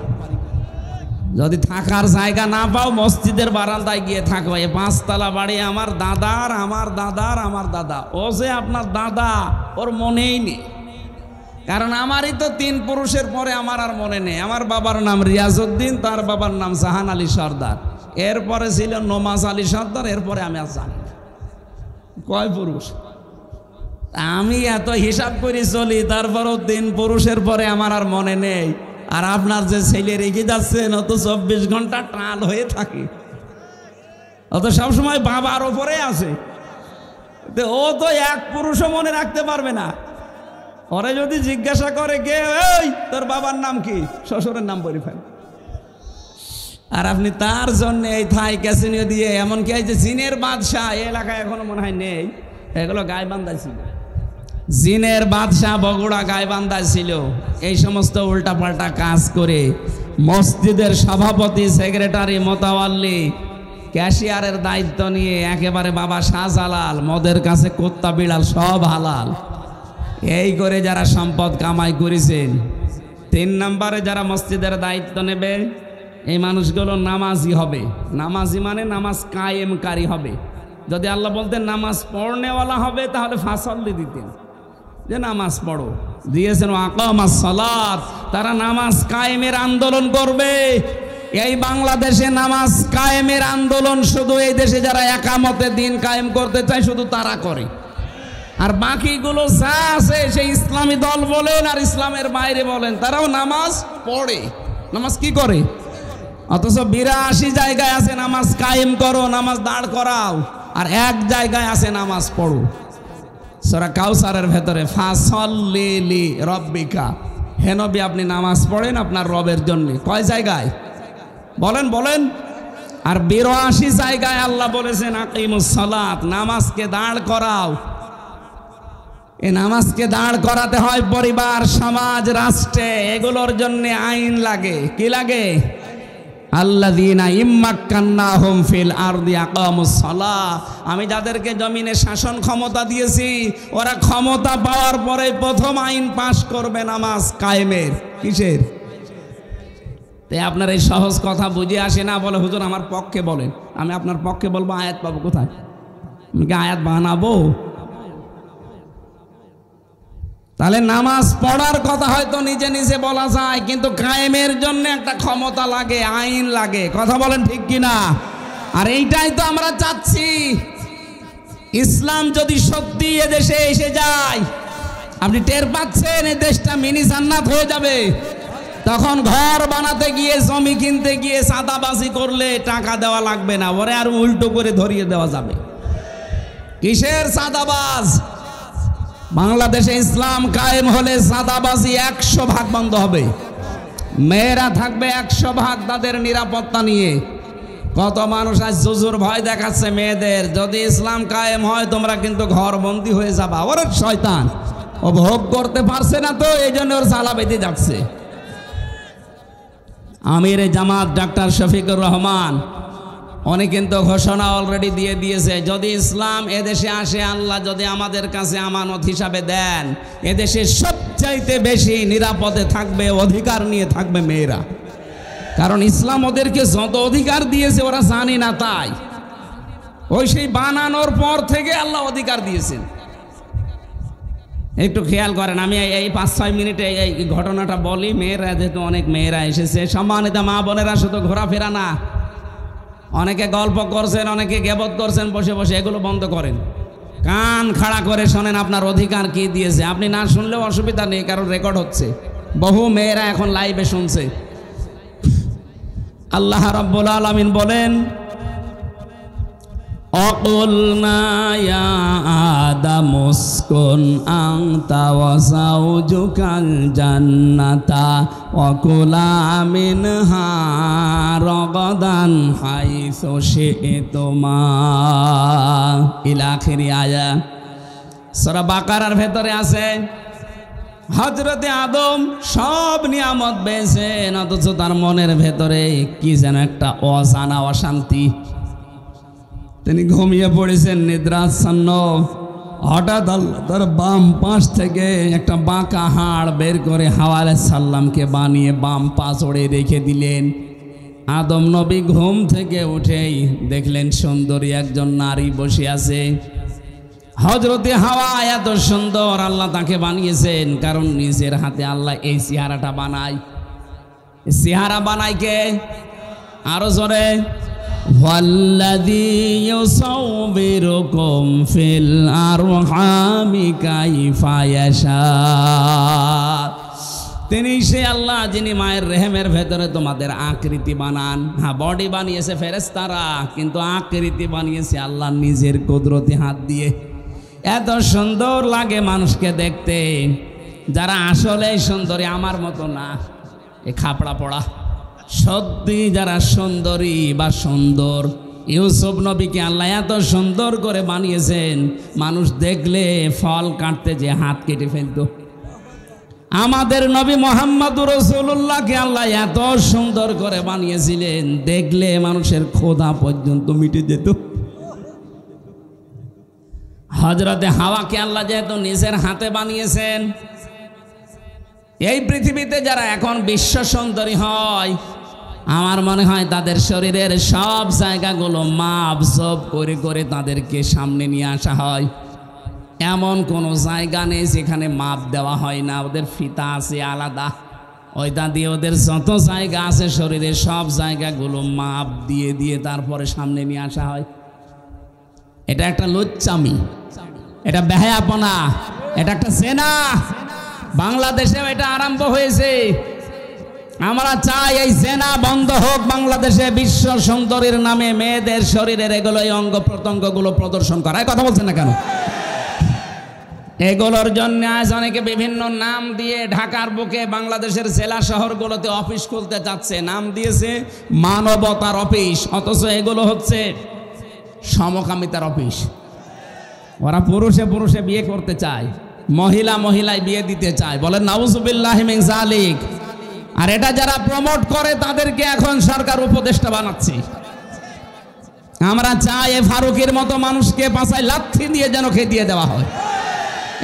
যদি থাকার জায়গা না পাও, মসজিদের বারান্দায় গিয়ে থাকো। এই 5 তলা বাড়ি আমার দাদার, আমার দাদার, আমার দাদা। ও যে আপনার দাদা, ওর মনেই নেই, কারণ আমারই তো 3 পুরুষের পরে আমার আর মনে নেই। আমার বাবার নাম রিয়াজউদ্দিন, তার বাবার নাম জাহান আলী সর্দার, এরপরে ছিল নমাজ আলী সর্দার, এরপরে আমি আর জানি না কয় পুরুষ। আমি এত হিসাব করে চলি, তারপরও 3 পুরুষের পরে আমার আর মনে নেই। আর আপনার যে ছেলে রেখে যাচ্ছেন, ও তো 24 ঘন্টা টাল হয়ে থাকে, ও তো সবসময় বাবার ওপরে আছে। ও তো 1 পুরুষও মনে রাখতে পারবে না। ওরে যদি জিজ্ঞাসা করে, কে এই তোর বাবার নাম কি, শ্বশুরের নাম বলে ফেল। আর আপনি তার জন্য এই থাই ক্যাসিনো দিয়ে, এমনকি এই যে জিনের বাদশাহ এলাকায় এখনো মনে হয় নেই, এগুলো গাইবান্ধায় ছিল। জিনের বাদশাহ বগুড়া গাইবান্ধায় ছিল। এই সমস্ত উল্টাপাল্টা কাজ করে মসজিদের সভাপতি, সেক্রেটারি, মোতাওয়াল্লি, ক্যাশিয়ারের দায়িত্ব নিয়ে একেবারে বাবা শাহজালাল, মদের কাছে কুত্তা বিড়াল সব হালাল, এই করে যারা সম্পদ কামাই করেছেন। 3 নম্বরে যারা মসজিদের দায়িত্ব নেবে, এই মানুষগুলো নামাজি হবে। নামাজি মানে নামাজ কায়েমকারী হবে। যদি আল্লাহ বলতেন নামাজ পড়নেওয়ালা হবে, তাহলে ফাসল্লি দিতেন যে নামাজ পড়ো, দিয়েছেন আকামাস সালাত। তারা নামাজ কায়েমের আন্দোলন করবে। এই বাংলাদেশে নামাজ কায়েমের আন্দোলন শুধু এই দেশে যারা একামতে দিন কায়েম করতে চায় শুধু তারা করে, আর বাকিগুলো যা আছে সেই ইসলামী দল বলেন আর ইসলামের বাইরে বলেন তারাও নামাজ পড়ে। নামাজ কি করে? অথচ 82 জায়গায় আছে নামাজ কায়েম করো, নামাজ দাঁড় করাও, আর এক জায়গায় আছে নামাজ পড়ো। সূরা কাউসারের ভেতরে ফাসল্লি লি রব্বিকা, হে নবী আপনি নামাজ পড়েন আপনার রবের জন্য। কয় জায়গায় বলেন বলেন? আর 82 জায়গায় আল্লাহ বলেছেন আকিমুস সালাত, নামাজকে দাঁড় করাও। এই নামাজকে দাঁড় করাতে হয় পরিবার, সমাজ, রাষ্ট্রে, এগুলোর জন্য আইন লাগে। কি লাগে? আল্লাযীনা ইম্মাক্কান্নাহুম ফিল আরদি আকামুস সালাহ, আমি যাদেরকে জমিনে শাসন ক্ষমতা দিয়েছি ওরা ক্ষমতা পাওয়ার পরে প্রথম আইন পাশ করবে নামাজ কায়েমের। কিসের? তাই আপনার এই সহজ কথা বুঝে আসে না, বলে হুজুর আমার পক্ষে বলেন। আমি আপনার পক্ষে বলবো, আয়াত পাবো কোথায়? আমি কি আয়াত বানাবো? তাহলে নামাজ পড়ার কথা হয়তো নিজে নিজে বলা যায়, কিন্তু কায়েমের জন্য একটা ক্ষমতা লাগে, আইন লাগে। কথা বলেন ঠিক কিনা? আর এইটাই তো আমরা চাচ্ছি। ইসলাম যদি সত্যি এদেশে এসে যায়, আপনি টের পাচ্ছেন এই দেশটা মিনি জান্নাত হয়ে যাবে। তখন ঘর বানাতে গিয়ে, জমি কিনতে গিয়ে চাঁদাবাজি করলে টাকা দেওয়া লাগবে না, ওরে আর উল্টো করে ধরিয়ে দেওয়া যাবে। কিসের চাঁদাবাজ? বাংলাদেশে ইসলাম কায়েম হলে চাঁদাবাজি 100% বন্ধ হবে। মেয়েরা থাকবে 100% তাদের নিরাপত্তা নিয়ে। কত মানুষ আজ জুজুর ভয় দেখাচ্ছে মেয়েদের, যদি ইসলাম কায়েম হয় তোমরা কিন্তু ঘর বন্দি হয়ে যাবা। ওরে শয়তান, ও ভোগ করতে পারছে না তো এই জন্য ওর জ্বালা বেঁধে যাচ্ছে। আমির জামাত ডাক্তার শফিকুর রহমান উনি কিন্তু ঘোষণা অলরেডি দিয়ে দিয়েছে, যদি ইসলাম এদেশে আসে, আল্লাহ যদি আমাদের কাছে আমানত হিসাবে দেন, এদেশে সবচাইতে বেশি নিরাপদে থাকবে, অধিকার নিয়ে থাকবে মেয়েরা। কারণ ইসলাম ওদেরকে যত অধিকার দিয়েছে ওরা জানে না, তাই ওই সেই বানানোর পর থেকে আল্লাহ অধিকার দিয়েছেন। একটু খেয়াল করেন, আমি এই 5-6 মিনিটে এই ঘটনাটা বলি। মেয়েরা যেহেতু অনেক মেয়েরা এসেছে, সম্মানিত মা বোনেরা, শুধু ঘোরাফেরা না, অনেকে গল্প করছেন, অনেকে গেবত করছেন বসে বসে, এগুলো বন্ধ করেন। কান খাড়া করে শোনেন আপনার অধিকার কি দিয়েছে। আপনি না শুনলেও অসুবিধা নেই, কারণ রেকর্ড হচ্ছে। বহু মেয়েরা এখন লাইভে শুনছে। আল্লাহ রাব্বুল আলামিন বলেন, অকুলনা ইয়া আদামু উসকুন আনতা ওয়া যাওজুকাল জান্নাতা ওয়া কুলা মিনহা রাগাদান হাইসু শি'তুমা ইলা আখিরি আয়া। সূরা বাকারার ভেতরে আছে হযরতে আদম সব নিয়ামত পেয়েছেন, অথচ তার মনের ভেতরে কি যেন একটা অজানা অশান্তি। তিনি ঘুমিয়ে পড়েছেন, নিদ্রাচ্ছন্ন। হঠাৎ আল্লাহ তার বাম পাশ থেকে একটা বাঁকা হাড় বের করে হাওয়া আলাইহিস সালামকে বানিয়ে বাম পা চড়ে রেখে দিলেন। আদম নবী ঘুম থেকে উঠেই দেখলেন সুন্দরী একজন নারী বসে আছে। হযরতে হাওয়া এত সুন্দর আল্লাহ তাকে বানিয়েছেন, কারণ নিজের হাতে আল্লাহ এই চেহারাটা বানায়। চেহারা বানায় কে? আরো জোরে, ওয়াল্লাযী ইউসাউবিরুকুম ফিল আরহামি কাইফা ইয়াশা। তিনি সে আল্লাহ যিনি মায়ের রেহেমের ভেতরে তোমাদের আকৃতি বানান। হ্যাঁ, বডি বানিয়েছে ফেরেশতারা, কিন্তু আকৃতি বানিয়েছে আল্লাহ নিজের কুদরতি হাত দিয়ে। এত সুন্দর লাগে মানুষকে দেখতে। যারা আসলে সুন্দরী, আমার মতো না, এ খাপড়া পড়া, সত্যি যারা সুন্দরী বা সুন্দর, ইউসুফ নবীকে আল্লাহ এত সুন্দর করে বানিয়েছেন, মানুষ দেখলে ফল কাটতে যে হাত কেটে ফেলত। আমাদের নবী মুহাম্মদুর রাসূলুল্লাহকে আল্লাহ এত সুন্দর করে বানিয়েছিলেন, দেখলে মানুষের ক্ষুধা পর্যন্ত মিটে যেত। হযরতে হাওয়াকে আল্লাহ যেহেতু নিজের হাতে বানিয়েছেন, এই পৃথিবীতে যারা এখন বিশ্ব সুন্দরী হয়, আমার মনে হয় তাদের শরীরের সব জায়গাগুলো মাপ জব করে করে তাদেরকে সামনে নিয়ে আসা হয়। এমন কোনো জায়গা নেই যেখানে মাপ দেওয়া হয় না, ওদের ফিতা আছে আলাদা। ওইটা দিয়ে ওদের যত জায়গা আছে শরীরে সব জায়গাগুলো মাপ দিয়ে দিয়ে তারপরে সামনে নিয়ে আসা হয়। এটা একটা লুচ্চামি, এটা বেহায়াপনা, এটা একটা সেনা। বাংলাদেশেও এটা আরম্ভ হয়েছে। আমরা চাই এই সেনা বন্ধ হোক বাংলাদেশে। বিশ্ব সুন্দরীর নামে মেয়েদের শরীরের এগুলো এই অঙ্গ প্রত্যঙ্গগুলো প্রদর্শন করা, কথা বলছেন না কেন? এগুলোর জন্য আজ অনেকে বিভিন্ন নাম দিয়ে ঢাকার বুকে বাংলাদেশের জেলা শহরগুলোতে অফিস খুলতে চাচ্ছে, নাম দিয়েছে মানবতার অফিস, অথচ এগুলো হচ্ছে সমকামিতার অফিস। ওরা পুরুষে পুরুষে বিয়ে করতে চায়, মহিলা মহিলায় বিয়ে দিতে চায়, বলেন নাউজুবিল্লাহি মিন যালিক। আর এটা যারা প্রমোট করে তাদেরকে এখন সরকার উপদেষ্টা বানাচ্ছে। আমরা চাই এ ফারুকের মতো মানুষকে পাছায় লাথি দিয়ে যেন খেদিয়ে দেওয়া হয়।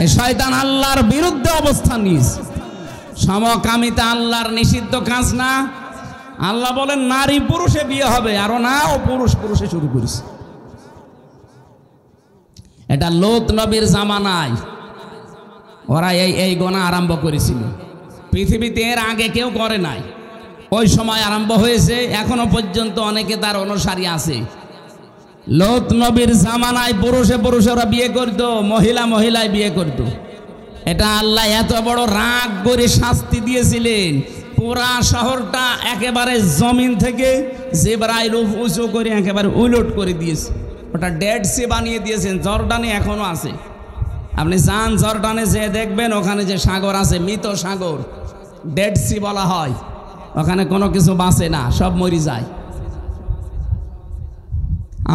এই শয়তান আল্লাহর বিরুদ্ধে অবস্থান নিয়েছে। সমকামিতা আল্লাহর নিষিদ্ধ কাজ না। আল্লাহ বলেন নারী পুরুষে বিয়ে হবে, আরো না ও পুরুষ পুরুষে শুরু করেছে। এটা লূত নবীর জামানায় ওরা এই গোনা আরম্ভ করেছিল। পৃথিবীতে এর আগে কেউ করে নাই, ওই সময় আরম্ভ হয়েছে। এখনো পর্যন্ত অনেকে তার অনুসারী আছে। লূত নবীর জামানায় পুরুষে পুরুষে ওরা বিয়ে করতো, মহিলা মহিলায় বিয়ে করত। এটা আল্লাহ এত বড় রাগ করে শাস্তি দিয়েছিলেন, পুরা শহরটা একেবারে জমিন থেকে জিবরাইল উঁচু করে একেবারে উলট করে দিয়েছে। ওটা ডেড সি বানিয়ে দিয়েছেন। জর্ডানে এখনো আছে, আপনি যান জর্ডানে যে দেখবেন ওখানে যে সাগর আছে, মৃত সাগর, ডেড সি বলা হয়। ওখানে কোনো কিছু বাঁচে না, সব মরে যায়।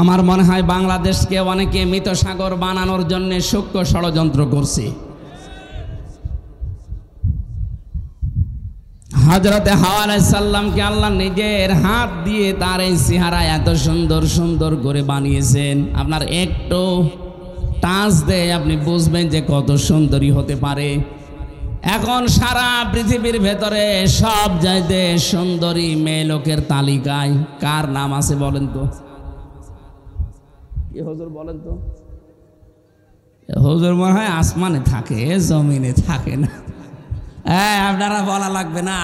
আমার মনে হয় বাংলাদেশকে অনেকে মৃত সাগর বানানোর জন্য সূক্ষ্ম ষড়যন্ত্র করছে। হযরতে হাওয়া আলাইহিস সালামকে আল্লাহ নিজের হাত দিয়ে তার এই চেহারা এত সুন্দর সুন্দর করে বানিয়েছেন। আপনার একটু টাচ দেয় আপনি বুঝবেন যে কত সুন্দরী হতে পারে। এখন সারা পৃথিবীর ভেতরে সব চাইতে সুন্দরী মেয়ে লোকের তালিকায় কার নাম আছে বলেন তো? কি হুজুর বলেন তো? হুজুর মনে হয় আসমানে থাকে, জমিনে থাকে না। হ্যাঁ, আপনারা বলা লাগবে না,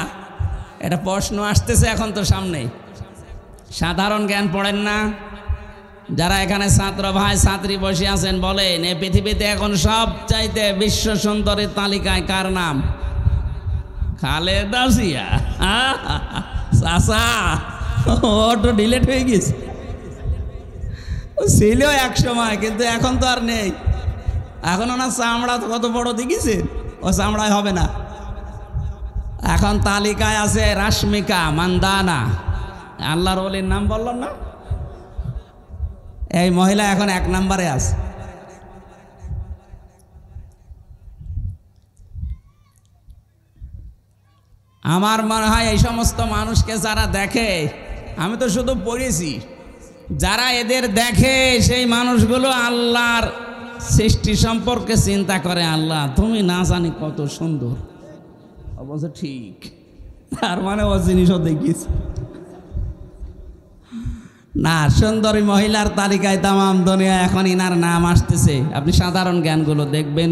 এটা প্রশ্ন আসতেছে এখন তো সামনে। সাধারণ জ্ঞান পড়েন না? যারা এখানে ছাত্র ভাই ছাত্রী বসে আছেন বলেন, এই পৃথিবীতে এখন সব চাইতে বিশ্ব সুন্দরীর তালিকায় কার নাম? খালেদা জিয়া। চাচা, ওটা ডিলেট হয়ে গেছে। ছিল এক সময়, কিন্তু এখন তো আর নেই। এখন ওনার চামড়া কত বড় দেখিছে, ও চামড়ায় হবে না। এখন তালিকায় আছে রাশমিকা মান্দানা। আল্লাহর ওলির নাম বললাম না, এই মহিলা এখন 1 নম্বরে আছে। আমার মনে হয় এই সমস্ত মানুষকে যারা দেখে, আমি তো শুধু পড়েছি, যারা এদের দেখে সেই মানুষগুলো আল্লাহর সৃষ্টি সম্পর্কে চিন্তা করে, আল্লাহ তুমি না জানি কত সুন্দর। অবশ্য ঠিক, তার মানে ও জিনিসও দেখিয়েছে না। সুন্দরী মহিলার তালিকায় তামাম দুনিয়া এখন ইনার নাম আসতেছে। আপনি সাধারণ জ্ঞানগুলো দেখবেন,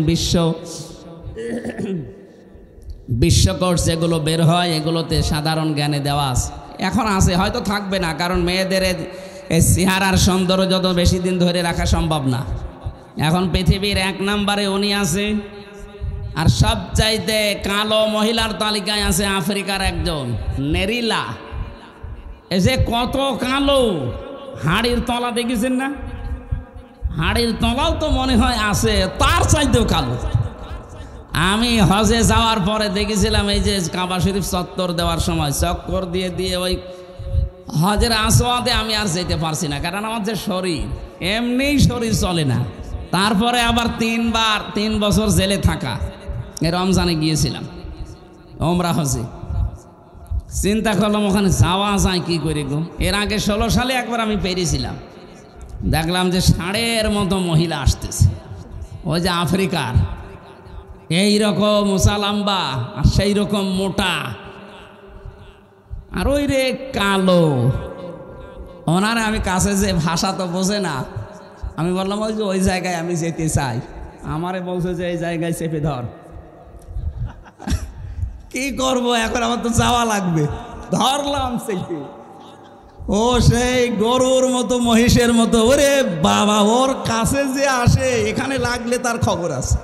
বিশ্বকোর্স যেগুলো বের হয় এগুলোতে সাধারণ জ্ঞানে দেওয়া আছে। এখন আছে, হয়তো থাকবে না, কারণ মেয়েদের এই চেহারার সৌন্দর্য যত বেশি দিন ধরে রাখা সম্ভব না। এখন পৃথিবীর 1 নম্বরে উনি আছে। আর সবচাইতে কালো মহিলার তালিকায় আছে আফ্রিকার একজন নেরিলা। এই যে কত কালো, হাড়ির তলা দেখেছেন না? হাড়ির তলাও তো মনে হয় আছে, তার চাইতেও কালো। আমি হজে যাওয়ার পরে দেখেছিলাম, এই যে কাবা শরীফ চত্বর দেওয়ার সময় চক্কর দিয়ে দিয়ে ওই হজের আসওয়াদে আমি আর যেতে পারছি না, কারণ আমার যে শরীর, এমনিই শরীর চলে না। তারপরে আবার 3 বছর জেলে থাকা, রমজানে গিয়েছিলাম ওমরা হজে। চিন্তা করলাম ওখানে যাওয়া যায় কি করে গো। এর আগে 16 সালে একবার আমি পেরেছিলাম, দেখলাম যে ষাঁড়ের মতো মহিলা আসতেছে, ওই যে আফ্রিকার, এইরকম উঁচা লম্বা আর সেই রকম মোটা, আর ওই রে কালো। ওনারা আমি কাছে যে ভাষা তো বোঝে না, আমি বললাম ওই যে ওই জায়গায় আমি যেতে চাই। আমারে বলছে যে এই জায়গায় চেপে ধর। কি করব এখন, আমার তো যাওয়া লাগবে। ধরলাম সেইটি, ও সেই গরুর মতো মহিষের মতো, ওরে বাবা ওর কাছে যে আসে এখানে লাগলে তার খবর আছে।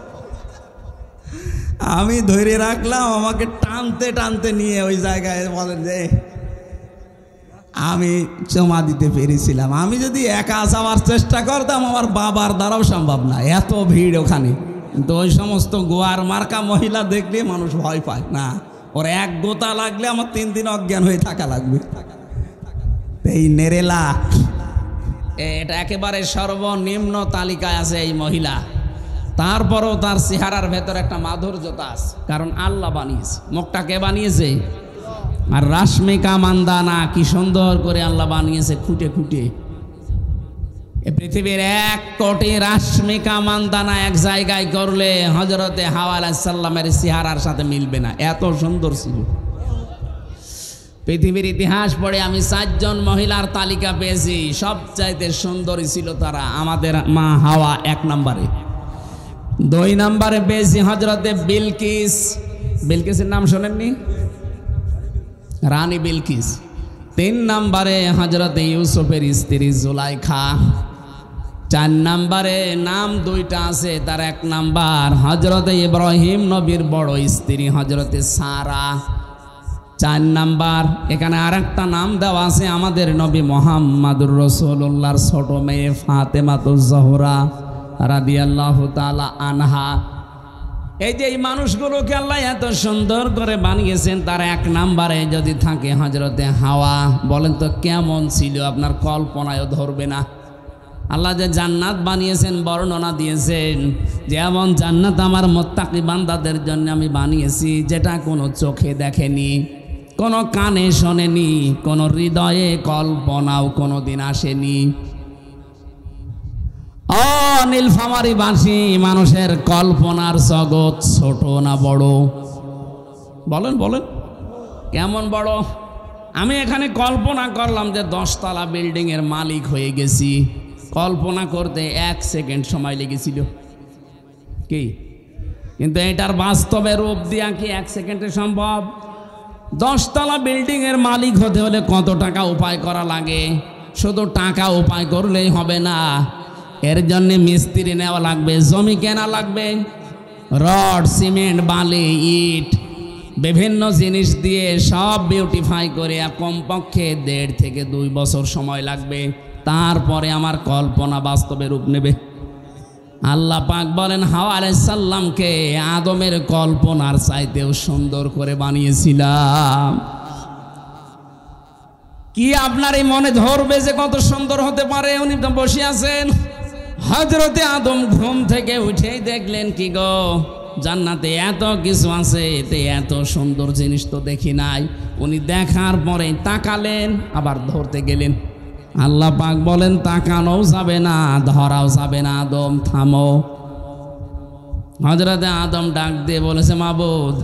আমি ধরে রাখলাম, আমাকে টানতে টানতে নিয়ে ওই জায়গায় বলেন যে আমি জমা দিতে পেরেছিলাম। আমি যদি একা যাওয়ার চেষ্টা করতাম আমার বাবার দ্বারাও সম্ভব না, এত ভিড় ওখানে। কিন্তু ওই সমস্ত গোয়ার মার্কা মহিলা দেখলে মানুষ ভয় পায় না, ওর এক গোতা লাগলে আমার 3 দিন অজ্ঞান হয়ে থাকা লাগবে। এই নেরেলা, এটা একেবারে সর্বনিম্ন তালিকায় আছে এই মহিলা। তারপরও তার চেহারার ভেতর একটা মাধুর্যতা আছে, কারণ আল্লাহ বানিয়েছে। মুখটা কে বানিয়েছে? আর রাশমিকা মান্দানা কি সুন্দর করে আল্লাহ বানিয়েছে, খুঁটে খুঁটে। এ পৃথিবীর 1 কোটি রাশমিকা মান্দানা এক জায়গায় করলে হযরতে হাওয়া আলাইহিস সালামের চেহারার সাথে মিলবে না, এত সুন্দর ছিল। পৃথিবীর ইতিহাস পড়ে আমি 4 জন মহিলার তালিকা পেয়েছি, সবচাইতে সুন্দরী ছিল তারা। আমাদের মা হাওয়া 1 নম্বরে, 2 নম্বরে পেয়েছি হযরতে বিলকিস। বিলকিসের নাম শোনেননি? রানী বিলকিস। 3 নম্বরে হযরতে ইউসুফের স্ত্রী জুলাইখা। 4 নম্বরে নাম 2টা আছে, তার 1 নাম্বার হযরতে ইব্রাহিম নবীর বড় স্ত্রী হযরতে সারা। 4 নাম্বার এখানে আরেকটা নাম দেওয়া আছে আমাদের নবী মুহাম্মদুর রাসূলুল্লাহর ছোট মেয়ে ফাতেমাতুজ জোহরা রাদিয়াল্লাহু তাআলা আনহা। এই যে এই মানুষগুলোকে আল্লাহ এত সুন্দর করে বানিয়েছেন, তার 1 নম্বরে যদি থাকে হযরতে হাওয়া, বলেন তো কেমন ছিল? আপনার কল্পনায়ও ধরবে না। আল্লাহ যে জান্নাত বানিয়েছেন বর্ণনা দিয়েছেন, যেমন জান্নাত আমার মুত্তাকি বান্দাদের জন্য আমি বানিয়েছি, যেটা কোনো চোখে দেখেনি, কোনো কানে শোনেনি, কোনো হৃদয়ে কল্পনাও কোনোদিন আসেনি। নীলফামারী বাসী মানুষের কল্পনার জগৎ ছোট না বড়? বলেন বলেন, কেমন বড়? আমি এখানে কল্পনা করলাম যে 10 তলা বিল্ডিং এর মালিক হয়ে গেছি। কল্পনা করতে 1 সেকেন্ড সময় লেগেছিল কি? কিন্তু এটার বাস্তবে রূপ দিয়া কি 1 সেকেন্ডে সম্ভব? 10 তলা বিল্ডিং এর মালিক হতে হলে কত টাকা উপায় করা লাগে? শুধু টাকা উপায় করলেই হবে না, এর জন্য মিস্ত্রি নেওয়া লাগবে, জমি কেনা লাগবে, রড, সিমেন্ট, বালি, ইট, বিভিন্ন জিনিস দিয়ে সব বিউটিফাই করে কমপক্ষে 1.5 থেকে 2 বছর সময় লাগবে। তারপরে আমার কল্পনা বাস্তবে রূপ নেবে। আল্লাহ পাক বলেন হাওয়া আলাইহিস সালামকে আদমের কল্পনার চাইতেও সুন্দর করে বানিয়েছিলাম। কি আপনার এই মনে ধরবে যে কত সুন্দর হতে পারে? উনি তো বসে আছেন। হযরতে আদম ঘুম থেকে উঠেই দেখলেন কি গো, জান্নাতে এত কিছু আছে, এতে এত সুন্দর জিনিস তো দেখি নাই। উনি দেখার পরে তাকালেন, আবার ধরতে গেলেন। আল্লাহ পাক বলেন তাকানোও যাবে না, ধরাও যাবে না, আদম থামো। হযরতে আদম ডাক দিয়ে বলেছে, মাবুদ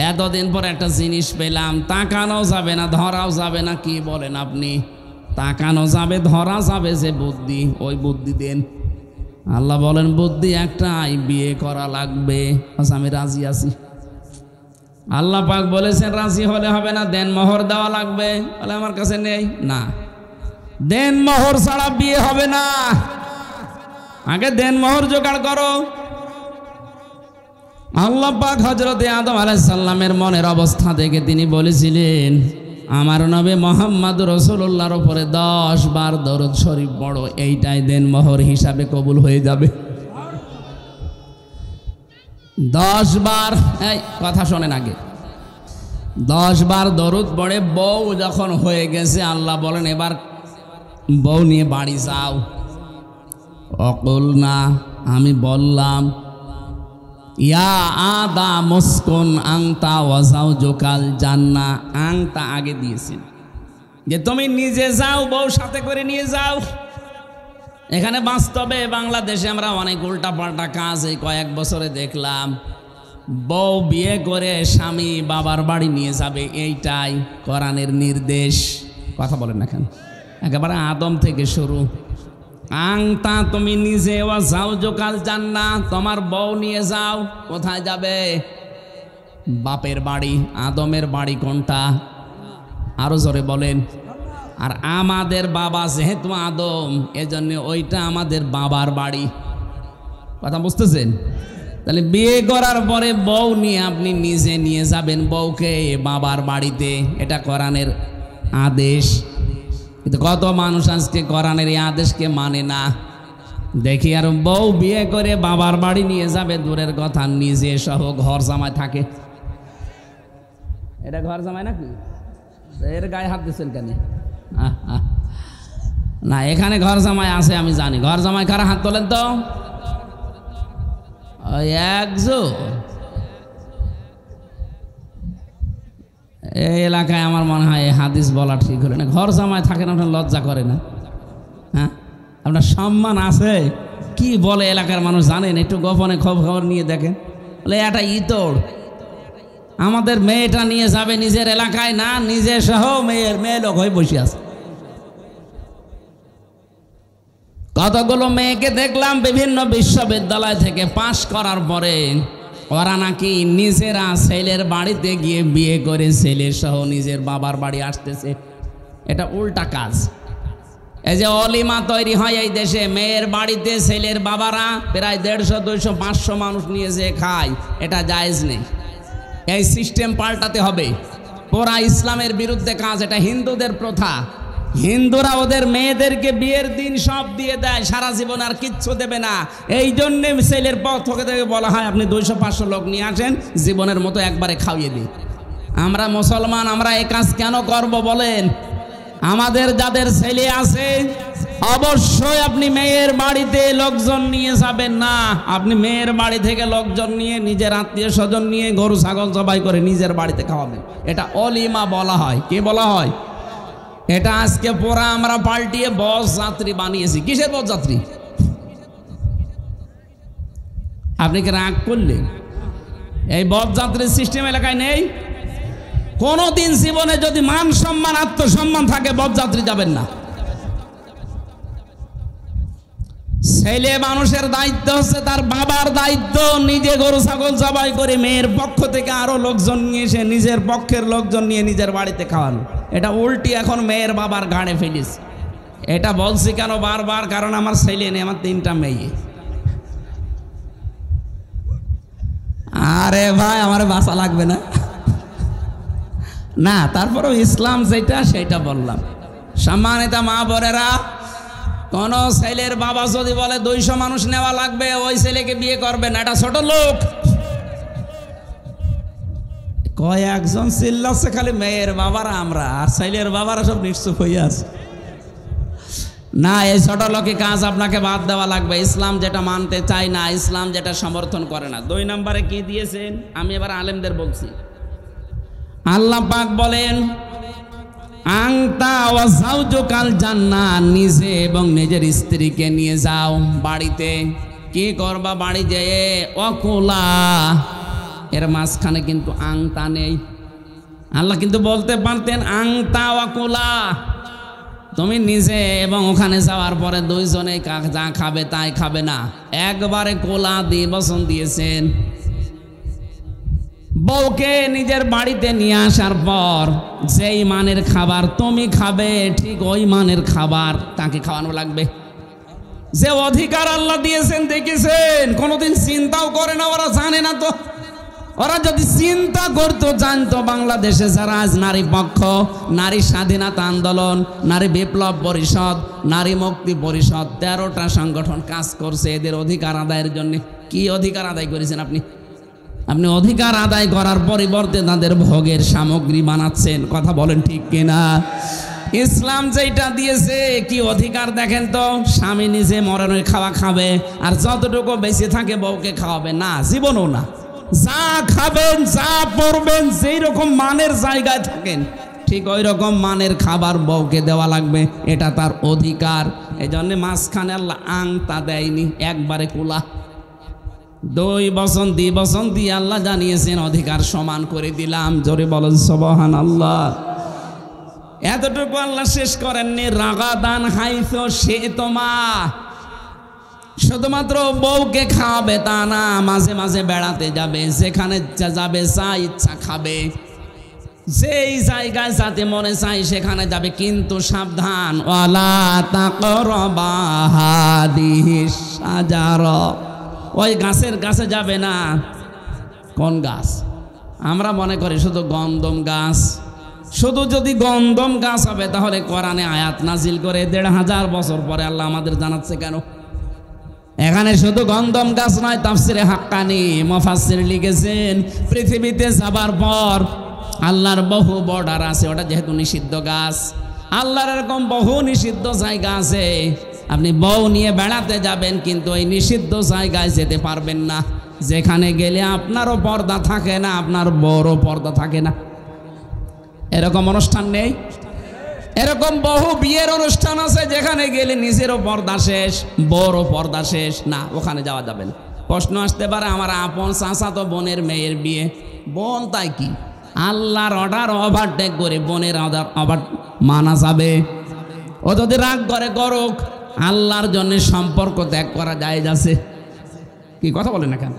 এতদিন পর একটা জিনিস পেলাম, তাকানোও যাবে না, ধরাও যাবে না, কি বলেন আপনি? তাকানো যাবে, ধরা যাবে, যে বুদ্ধি, ওই বুদ্ধি দেন। আল্লাহ বলেন বুদ্ধি একটাই, বিয়ে করা লাগবে। আচ্ছা আমি রাজি আছি। আল্লাহ পাক বলেছেন রাজি হলে হবে না, দেন মোহর দেওয়া লাগবে। বলে আমার কাছে নেই। না, দেন মোহর ছাড়া বিয়ে হবে না, আগে দেন মোহর জোগাড় করো। আল্লাহ পাক হযরতে আদম আলাইহিস সালামের মনের অবস্থা দেখে তিনি বলেছিলেন, আমার নবী মুহাম্মদুর রাসূলুল্লাহর উপরে 10 বার দরুদ শরীফ পড়ো, এইটাই দেন মোহর হিসাবে কবুল হয়ে যাবে। 10 বার, এই কথা শোনেন আগে, 10 বার দরুদ পড়ে বউ যখন হয়ে গেছে, আল্লাহ বলেন এবার বউ নিয়ে বাড়ি যাও। অকুল না, আমি বললাম ইয়া আদা মুসকুন আংতা ওয়াজাউজুকাল জান্নাহ, আংতা আগে দিয়েছেন যে তুমি নিজে যাও, বউ সাথে করে নিয়ে যাও। এখানে বাস্তবে বাংলাদেশে আমরা অনেক উল্টাপাল্টা কাজ এই কয়েক বছরে দেখলাম। বউ বিয়ে করে স্বামী বাবার বাড়ি নিয়ে যাবে, এইটাই কোরআনের নির্দেশ। কথা বলেন না কেন? একেবারে আদম থেকে শুরু। আংতা তুমি নিজে ওয়া যাও জোকাল জান্নাহ, তোমার বউ নিয়ে যাও। কোথায় যাবে? বাপের বাড়ি, আদমের বাড়ি কোনটা? আরো জোরে বলেন। আর আমাদের বাবা যেহেতু আদম, এজন্য ওইটা আমাদের বাবার বাড়ি। কথা বুঝতেছেন? তাহলে বিয়ে করার পরে বউ নিয়ে আপনি নিজে নিয়ে যাবেন বউকে বাবার বাড়িতে, এটা কোরআনের আদেশ। কিন্তু কত মানুষ আজকে কোরআনের এই আদেশকে মানে না। দেখি আর বউ বিয়ে করে বাবার বাড়ি নিয়ে যাবে দূরের কথা, নিজে সহ ঘর জামাই থাকে। এটা ঘর জামাই নাকি? এর গায়ে হাত দিচ্ছেন কেন? না, এখানে ঘর জামাই আছে আমি জানি। ঘর জামাই কারা? হাত তোলেন তো। একজন এই এলাকায় আমার মনে হয় হাদিস বলা ঠিক হলো না। ঘর জামাই থাকেন, আপনার লজ্জা করে না? হ্যাঁ, আপনার সম্মান আছে? কি বলে এলাকার মানুষ জানেন? একটু গোপনে খবর নিয়ে দেখেন। বলে এটা ইতর, আমাদের মেয়েটা নিয়ে যাবে নিজের এলাকায় না, নিজে সহ মেয়ে লোক হয়ে বসে আছে। কতগুলো মেয়েকে দেখলাম বিভিন্ন বিশ্ববিদ্যালয় থেকে পাশ করার পরে ওরা নাকি নিজেরা ছেলের বাড়িতে গিয়ে বিয়ে করে ছেলে সহ নিজের বাবার বাড়ি আসতেছে। এটা উল্টা কাজ। এই যে অলিমা তৈরি হয় এই দেশে, মেয়ের বাড়িতে ছেলের বাবারা প্রায় 150, 200, 500 মানুষ নিয়ে যে খায়, এটা জায়েজ নেই। এই সিস্টেম পাল্টাতে হবে। পুরা ইসলামের বিরুদ্ধে কাজ। এটা হিন্দুদের প্রথা। হিন্দুরা ওদের মেয়েদেরকে বিয়ের দিন সব দিয়ে দেয়, সারা জীবন আর কিচ্ছু দেবে না। এই জন্যে ছেলের পক্ষ থেকে বলা হয় আপনি 200-500 লোক নিয়ে আসেন, জীবনের মতো একবারে খাইয়ে দিন। আমরা মুসলমান, আমরা এই কাজ কেন করব বলেন? আমাদের যাদের ছেলে আছে অবশ্যই আপনি মেয়ের বাড়িতে লোকজন নিয়ে যাবেন না। আপনি মেয়ের বাড়ি থেকে লোকজন নিয়ে, নিজের আত্মীয় স্বজন নিয়ে গরু ছাগল জবাই করে নিজের বাড়িতে খাওয়াবেন। এটা অলিমা বলা হয়। কি বলা হয়? এটা আজকে পুরা আমরা পাল্টিয়ে বস যাত্রী বানিয়েছি। কিসের বস যাত্রী? আপনি কি রাগ করলেন? এই বস যাত্রীর সিস্টেম এলাকায় নেই। কোনদিন জীবনে যদি মান সম্মান আত্মসম্মান থাকে বস যাত্রী যাবেন না। ছেলে মানুষের দায়িত্ব হচ্ছে তার বাবার দায়িত্ব, নিজে গরু ছাগল জবাই করে মেয়ের পক্ষ থেকে আরো লোকজন নিয়ে এসে নিজের পক্ষের লোকজন নিয়ে নিজের বাড়িতে খাওয়ানো। এটা উল্টি এখন মেয়ের বাবার ঘাড়ে ফেলিস। এটা বলছি কেন বারবার? কারণ আমার ছেলে নেই, আমার 3টা মেয়ে। আরে ভাই, আমার বাঁচা লাগবে না না, তারপরেও ইসলাম যেটা সেটা বললাম। সম্মানিত মা বোনেরা, কোন ছেলের বাবা যদি বলে 200 মানুষ নেওয়া লাগবে, ওই ছেলেকে বিয়ে করবে না। এটা ছোট লোক। কয়েকজন চিল্লাচ্ছে খালি মেয়ের বাবারা, আমরা আর ছেলের বাবারা সব নিশ্চুপ হয়ে আছে। না, এই ছোট লোকের কাজ আপনাকে বাদ দেওয়া লাগবে। ইসলাম যেটা মানতে চায় না, ইসলাম যেটা সমর্থন করে না। 2 নম্বরে কি দিয়েছেন? আমি এবার আলেমদের বলছি। আল্লাহ পাক বলেন আংতা ওয়া যাওজুকাল জান্নাহ, নিজে এবং নিজের স্ত্রীকে নিয়ে যাও বাড়িতে। কি করবা বাড়ি যেয়ে? ওয়াকুলা, এর মাঝখানে কিন্তু আংতা নেই। আল্লাহ কিন্তু বলতে পারতেন আংতা ওয়াকুলা, তুমি নিজে এবং ওখানে যাওয়ার পরে 2 জনে যা খাবে তাই খাবে না, একবারে কোলা দিয়ে বচন দিয়েছেন। বউকে নিজের বাড়িতে নিয়ে আসার পর যেই মানের খাবার তুমি খাবে, ঠিক ওই মানের খাবার তাকে খাওয়ানো লাগবে। যে অধিকার আল্লাহ দিয়েছেন দেখেছেন, কোনোদিন চিন্তাও করে না ওরা, জানে না তো। ওরা যদি চিন্তা করতো, জানতো বাংলাদেশে যারা আজ নারী পক্ষ, নারী স্বাধীনতা আন্দোলন, নারী বিপ্লব পরিষদ, নারী মুক্তি পরিষদ, 13টা সংগঠন কাজ করছে এদের অধিকার আদায়ের জন্য। কি অধিকার আদায় করেছেন আপনি? আপনি অধিকার আদায় করার পরিবর্তে তাদের ভোগের সামগ্রী বানাচ্ছেন। কথা বলেন ঠিক কিনা? ইসলাম যেটা দিয়েছে কি অধিকার দেখেন তো? স্বামী নিজে মরণের খাওয়া খাবে, আর যতটুকু বেঁচে থাকে বউকে খাওয়াবে না, জীবনও না। যা খাবেন, যা পরবেন, যেই রকম মানের জায়গায় থাকেন ঠিক ওই রকম মানের খাবার বউকে দেওয়া লাগবে, এটা তার অধিকার। এই জন্য মাঝখানে আল্লাহ আংতা দেয়নি, একবারে কুলা। 2 বচন 2 বচন দিয়ে আল্লাহ জানিয়েছেন অধিকার সমান করে দিলাম। জোরে বলেন সুবহানাল্লাহ। এতটুকু আল্লাহ শেষ করেননি। রাগাদান হাইসো সে তোমা, শুধুমাত্র বউকে খাওয়াবে তা না, মাঝে মাঝে বেড়াতে যাবে, যেখানে যাবে যা ইচ্ছা খাবে, যেই জায়গায় যাতে মনে চাই সেখানে যাবে। কিন্তু সাবধান, ওয়ালা তাকরাবা হাদিহিস শাজারা, ওই গাছের কাছে যাবে না। কোন গাছ? আমরা মনে করি শুধু গন্ধম গাছ। শুধু যদি গন্ধম গাছ হবে তাহলে কোরআনে আয়াত নাজিল করে ১৫০০ বছর পরে আল্লাহ আমাদের জানাচ্ছে কেন? এখানে শুধু গন্ধম গাছ নয়, তাফসিরে হাক্কানি মুফাসসির লিখেছেন পৃথিবীতে যাবার পর আল্লাহর বহু বর্ডার আছে, ওটা যেহেতু নিষিদ্ধ গাছ। আল্লাহর এরকম বহু নিষিদ্ধ জায়গা আছে, আপনি বউ নিয়ে বেড়াতে যাবেন কিন্তু ওই নিষিদ্ধ জায়গায় যেতে পারবেন না, যেখানে গেলে আপনারও পর্দা থাকে না, আপনার বড়ও পর্দা থাকে না। এরকম অনুষ্ঠান নেই? এরকম বহু বিয়ের অনুষ্ঠান আছে যেখানে গেলে নিজেরও পর্দা শেষ, বড়ও পর্দা শেষ, না ওখানে যাওয়া যাবে না। প্রশ্ন আসতে পারে, আমার আপন চাচাতো বোনের মেয়ের বিয়ে, বোন তাই কি? আল্লাহর অর্ডার ওভারটেক করে বোনের অর্ডার মানা যাবে? ও যদি রাগ করে করুক, আল্লাহর জন্য সম্পর্ক ত্যাগ করা জায়েজ আছে। কি কথা বলেন না কেন?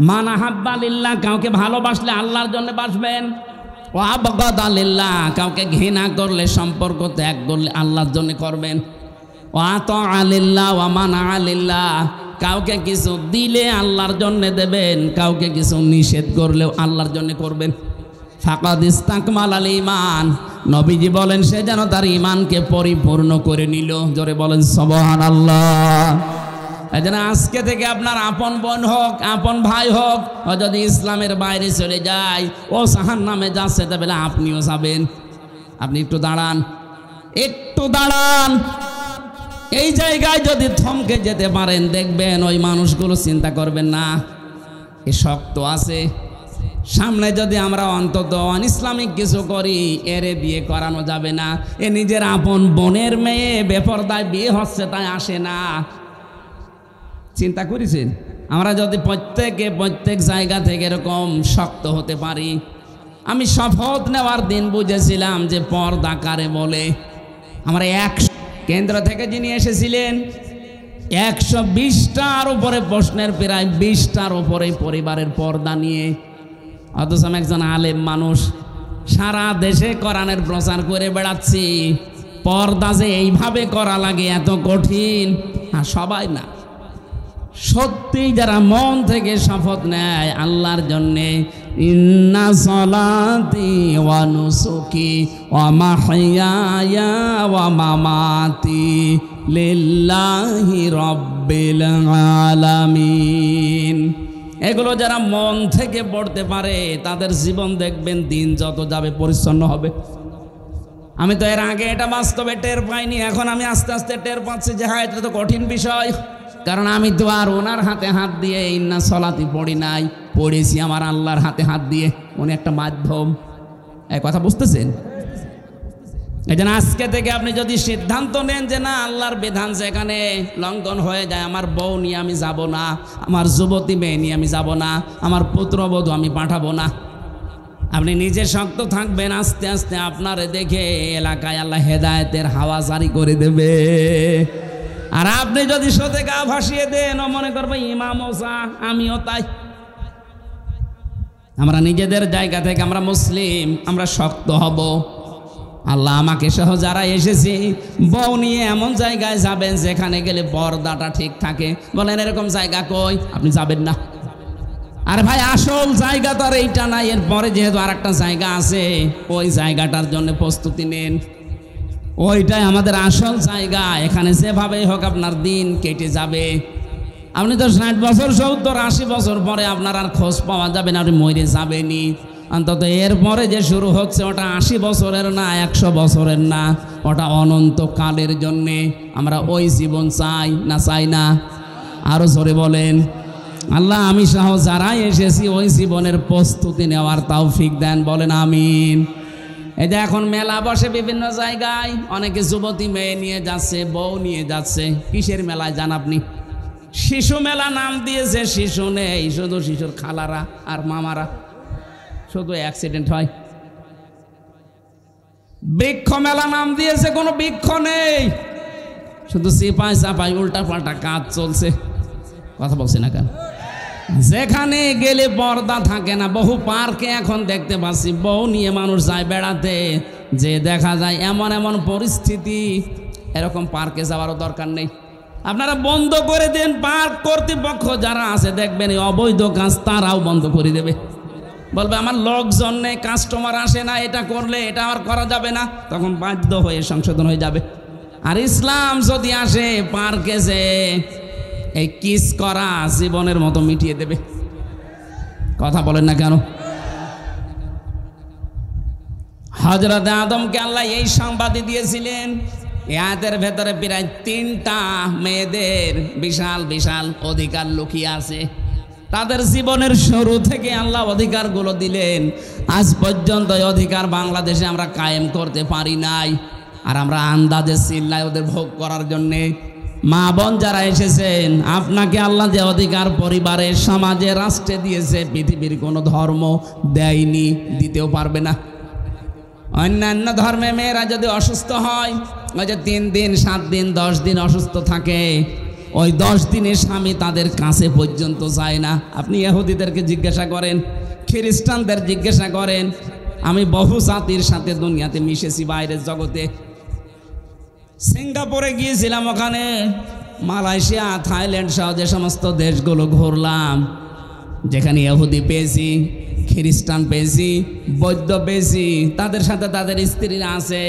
মানা হাব্বা লিল্লাহ, কাউকে ভালোবাসলে আল্লাহর জন্য বাসবেন। ও আবগাদা লিল্লাহ, কাউকে ঘৃণা করলে, সম্পর্ক ত্যাগ করলে আল্লাহর জন্য করবেন। ও আতা লিল্লাহ ওয়া মানা লিল্লাহ, কাউকে কিছু দিলে আল্লাহর জন্য দেবেন, কাউকে কিছু নিষেধ করলেও আল্লাহর জন্য করবেন। ফাকাদ ইস্তাকমালাল ঈমান, নবীজি বলেন সে যেন তার ঈমানকে পরিপূর্ণ করে নিল। জোরে বলেন সুবহানাল্লাহ। এজন্য আজকে থেকে আপনার আপন বোন হোক, আপন ভাই হোক, ও যদি ইসলামের বাইরে চলে যায়, ও জাহান্নামে যাচ্ছে, তবে আপনিও যাবেন। আপনি একটু দাঁড়ান, একটু দাঁড়ান। এই জায়গায় যদি থমকে যেতে পারেন, দেখবেন ওই মানুষগুলো চিন্তা করবেন না এ শক্ত আছে। সামনে যদি আমরা অন্তত ইসলামিক কিছু করি, এরে বিয়ে করানো যাবে না। এ নিজের আপন বোনের মেয়ে, বেপরদায় বিয়ে হচ্ছে তাই আসে না। চিন্তা করেছেন? আমরা যদি প্রত্যেক জায়গা থেকে এরকম শক্ত হতে পারি। আমি শপথ নেওয়ার দিন বুঝেছিলাম যে পর্দা কারে বলে। আমরা কেন্দ্র থেকে যিনি এসেছিলেন ১২০টার উপরে প্রশ্নের, প্রায় ২০টার উপরে পরিবারের পর্দা নিয়ে। অথচ আমি একজন আলেম মানুষ, সারা দেশে কোরআনের প্রচার করে বেড়াচ্ছি। পর্দা যে এইভাবে করা লাগে এত কঠিন, সবাই না, সত্যি যারা মন থেকে শপথ নেয় আল্লাহর জন্যে, ইন্না সলাতি ওয়া নুসুকি ওয়া মাহইয়ায়া ওয়া মামাতি লিল্লাহি রাব্বিল আলামিন, এগুলো যারা মন থেকে পড়তে পারে তাদের জীবন দেখবেন দিন যত যাবে পরিচ্ছন্ন হবে। আমি তো এর আগে এটা বাস্তবে টের পাইনি, এখন আমি আস্তে আস্তে টের পাচ্ছি যে হ্যাঁ এটা তো কঠিন বিষয়। কারণ আমি তো আর ওনার হাতে হাত দিয়ে ইন্না সলাতি পড়ি নাই, পড়েছি আমার আল্লাহর হাতে হাত দিয়ে। উনি একটা মাধ্যম, এই কথা বুঝতেছেন? এই জন্য আজকে থেকে আপনি যদি সিদ্ধান্ত নেন যে না, আল্লাহর বিধান যেখানে লঙ্ঘন হয়ে যায়, আমার বউ নিয়ে আমি যাব না, আমার যুবতী মেয়ে নিয়ে আমি যাব না, আমার পুত্রবধূ আমি পাঠাবো না, আপনি নিজে শক্ত থাকবেন, আস্তে আস্তে আপনারে দেখে এলাকায় আল্লাহ হেদায়েতের হাওয়া জারি করে দেবে। আর আপনি যদি সোতে গা ভাসিয়ে দেন, ও মনে করবে ইমাম ওসা, আমিও তাই। আমরা নিজেদের জায়গা থেকে আমরা মুসলিম, আমরা শক্ত হব। আল্লাহ আমাকে সহ যারা এসেছি, বউ নিয়ে এমন জায়গায় যাবেন যেখানে গেলে পর্দাটা ঠিক থাকে। বলেন এরকম জায়গা কই? আপনি যাবেন না। আর ভাই আসল জায়গা তো আর এইটা নাই, এরপরে যেহেতু আর একটা জায়গা আছে, ওই জায়গাটার জন্য প্রস্তুতি নেন। ওইটাই আমাদের আসল জায়গা। এখানে যেভাবেই হোক আপনার দিন কেটে যাবে। আপনি তো 60 বছর 70 80 বছর পরে আপনার আর খোঁজ পাওয়া যাবে না, আপনি মরে যাবেনি। অন্তত এরপরে যে শুরু হচ্ছে ওটা 80 বছরের না, 100 বছরের না, ওটা অনন্তকালের জন্যে। আমরা ওই জীবন চাই না, চাই না? আরও জোরে বলেন। আল্লাহ আমি সহ যারাই এসেছি ওই জীবনের প্রস্তুতি নেওয়ার তৌফিক দেন, বলেন আমিন। এই যে এখন মেলা বসে বিভিন্ন জায়গায়, অনেকে যুবতী মেয়ে নিয়ে যাচ্ছে, বউ নিয়ে যাচ্ছে। কিসের মেলায় যান আপনি? শিশু মেলা নাম দিয়েছে, শিশু নেই, শুধু শিশুর খালারা আর মামারা, শুধু অ্যাক্সিডেন্ট হয়। বৃক্ষ মেলা নাম দিয়েছে, কোনো বৃক্ষ নেই, শুধু সিপাই চাপাই উল্টা পাল্টা কাজ চলছে। কথা বলছি না কেন? যেখানে গেলে পর্দা থাকে না। বহু পার্কে এখন দেখতে পাচ্ছি বউ নিয়ে মানুষ যায় বেড়াতে, যে দেখা যায় এমন এমন পরিস্থিতি, এরকম পার্কে যাওয়ারও দরকার নেই। আপনারা বন্ধ করে দেন, পার্ক কর্তৃপক্ষ যারা আছে দেখবেন এই অবৈধ কাজ তারাও বন্ধ করে দেবে। বলবে আমার লোকজন নেই, কাস্টমার আসে না, এটা করলে এটা আর করা যাবে না, তখন বাধ্য হয়ে সংশোধন হয়ে যাবে। আর ইসলাম যদি আসে পার্কে যে এই কিস করা জীবনের মতো মিটিয়ে দেবে। কথা বলেন না কেন? হযরত আদমকে আল্লাহ এই সংবাদই দিয়েছিলেন। এই আয়াতের ভেতরে প্রায় 3টা মেয়েদের বিশাল বিশাল অধিকার লুকিয়ে আছে। তাদের জীবনের শুরু থেকে আল্লাহ অধিকারগুলো দিলেন। আজ পর্যন্ত এই অধিকার বাংলাদেশে আমরা কায়েম করতে পারি নাই। আর আমরা আন্দাজে চিল্লাই ওদের ভোগ করার জন্যে। মা বোন যারা এসেছেন, আপনাকে আল্লাহ যে অধিকার পরিবারে, সমাজে, রাষ্ট্রে দিয়েছে, পৃথিবীর কোনো ধর্ম দেয়নি, দিতেও পারবে না। অন্যান্য ধর্মে মেয়েরা যদি অসুস্থ হয়, ওই যে 3 দিন 7 দিন 10 দিন অসুস্থ থাকে, ওই 10 দিনে স্বামী তাদের কাছে পর্যন্ত যায় না। আপনি ইহুদিদেরকে জিজ্ঞাসা করেন, খ্রিস্টানদের জিজ্ঞাসা করেন। আমি বহু জাতির সাথে দুনিয়াতে মিশেছি, বাইরের জগতে। সিঙ্গাপুরে গিয়েছিলাম, ওখানে মালয়েশিয়া, থাইল্যান্ড সহ যে সমস্ত দেশগুলো ঘুরলাম, যেখানে ইহুদি পেয়েছি, খ্রিস্টান পেয়েছি, বৌদ্ধ পেয়েছি, তাদের সাথে তাদের স্ত্রীরা আছে।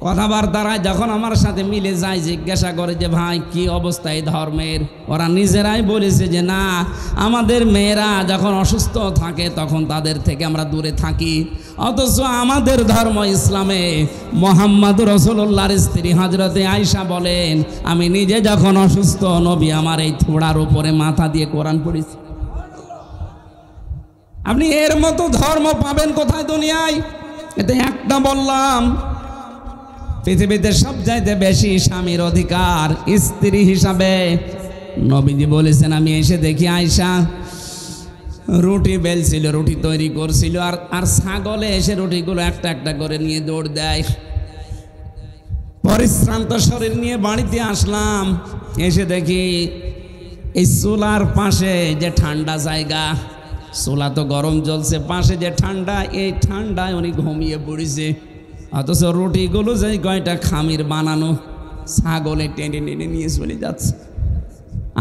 কথাবার্তারা যখন আমার সাথে মিলে যায়, জিজ্ঞাসা করে যে ভাই কি অবস্থা এই ধর্মের, ওরা নিজেরাই বলেছে যে না, আমাদের মেয়েরা যখন অসুস্থ থাকে তখন তাদের থেকে আমরা দূরে থাকি। অথচ আমাদের ধর্ম ইসলামে মুহাম্মদ রাসূলুল্লাহর স্ত্রী হযরতে আয়েশা বলেন, আমি নিজে যখন অসুস্থ, নবী আমার এই থোড়ার উপরে মাথা দিয়ে কোরআন পড়েছি। আপনি এর মতো ধর্ম পাবেন কোথায় দুনিয়ায়? এতে একটা বললাম, পৃথিবীতে সবচাইতে বেশি স্বামীর অধিকার স্ত্রী হিসাবে নবীজি বলেছেন। আমি এসে দেখি আয়েশা রুটি বেলছিল, রুটি তৈরি করছিল, আর ছাগলে এসে রুটিগুলো একটা একটা করে নিয়ে দৌড় দেয়। পরিশ্রান্ত শরীর নিয়ে বাড়িতে আসলাম, এসে দেখি এই চুলার পাশে যে ঠান্ডা জায়গা, চুলা তো গরম জ্বলছে, পাশে যে ঠান্ডা, এই ঠান্ডায় উনি ঘুমিয়ে পড়েছে। অথচ রুটিগুলো যে কয়টা খামির বানানো, ছাগলে টেনে টেনে নিয়ে চলে যাচ্ছে।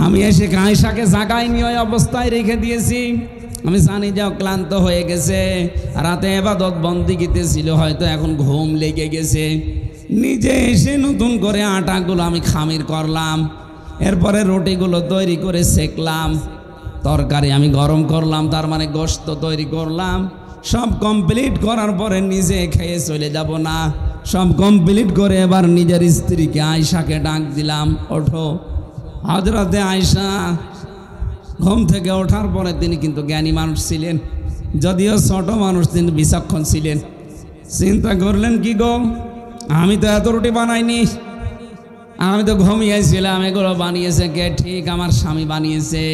আমি এসে আয়েশাকে জাগাইনি, ওই অবস্থায় রেখে দিয়েছি। আমি জানি যে ক্লান্ত হয়ে গেছে, রাতে ইবাদত বন্দেগীতে ছিল, হয়তো এখন ঘুম লেগে গেছে। নিজে এসে নতুন করে আটাগুলো আমি খামির করলাম, এরপরে রুটিগুলো তৈরি করে সেকলাম, তরকারি আমি গরম করলাম, তার মানে গোশত তৈরি করলাম। সব কমপ্লিট করার পরে নিজে খেয়ে চলে যাব না, সব কমপ্লিট করে এবার নিজের স্ত্রীকে আয়েশাকে ডাক দিলাম, ওঠো। হযরতে আয়েশা ঘুম থেকে ওঠার পরে তিনি কিন্তু জ্ঞানী মানুষ ছিলেন, যদিও ছোট মানুষ, তিনি বিচক্ষণ ছিলেন। চিন্তা করলেন কি গো, আমি তো এত রুটি বানাইনি, আমি তো ঘুমিয়েছিলাম, এগুলো বানিয়েছে কে? ঠিক আমার স্বামী বানিয়েছে।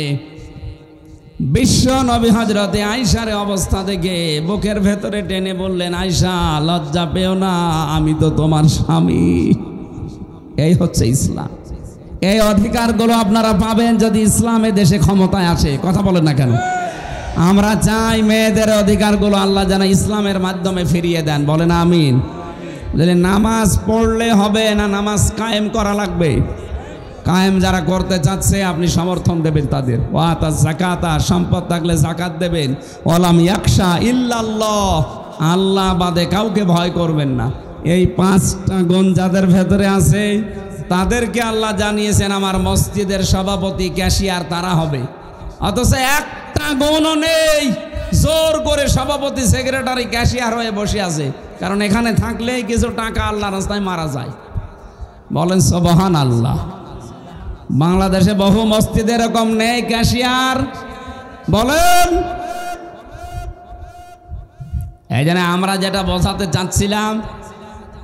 বিশ্ব নবী হযরতে আয়েশার অবস্থা দেখে বুকের ভেতরে টেনে বললেন, আয়েশা লজ্জা পেও না, আমি তো তোমার স্বামী। এই হচ্ছে ইসলাম। এই অধিকারগুলো আপনারা পাবেন যদি ইসলামে দেশে ক্ষমতায় আসে। কথা বলেন না কেন? আমরা চাই মেয়েদের অধিকারগুলো আল্লাহ যেন ইসলামের মাধ্যমে ফিরিয়ে দেন। বলেন আমিন। নামাজ পড়লে হবে না, নামাজ কায়েম করা লাগবে। কায়েম যারা করতে চাচ্ছে আপনি সমর্থন দেবেন তাদের। ওয়াতা যাকাতা, সম্পদ থাকলে যাকাত দেবেন। ওয়ালাম ইয়াখশা ইল্লাল্লাহ, আল্লাহ বাদে কাউকে ভয় করবেন না। এই 5টা গুণ যাদের ভেতরে আছে তাদেরকে আল্লাহ জানিয়েছেন আমার মসজিদের সভাপতি, ক্যাশিয়ার তারা হবে। অথচ একটা গুণও নেই, জোর করে সভাপতি, সেক্রেটারি, ক্যাশিয়ার হয়ে বসে আছে। কারণ এখানে থাকলেই কিছু টাকা আল্লাহ রাস্তায় মারা যায়। বলেন সুবহানাল্লাহ। বাংলাদেশে বহু মসজিদে এরকম নেই ক্যাশিয়ার। বলেন, এই জন্য আমরা যেটা বোঝাতে চাচ্ছিলাম,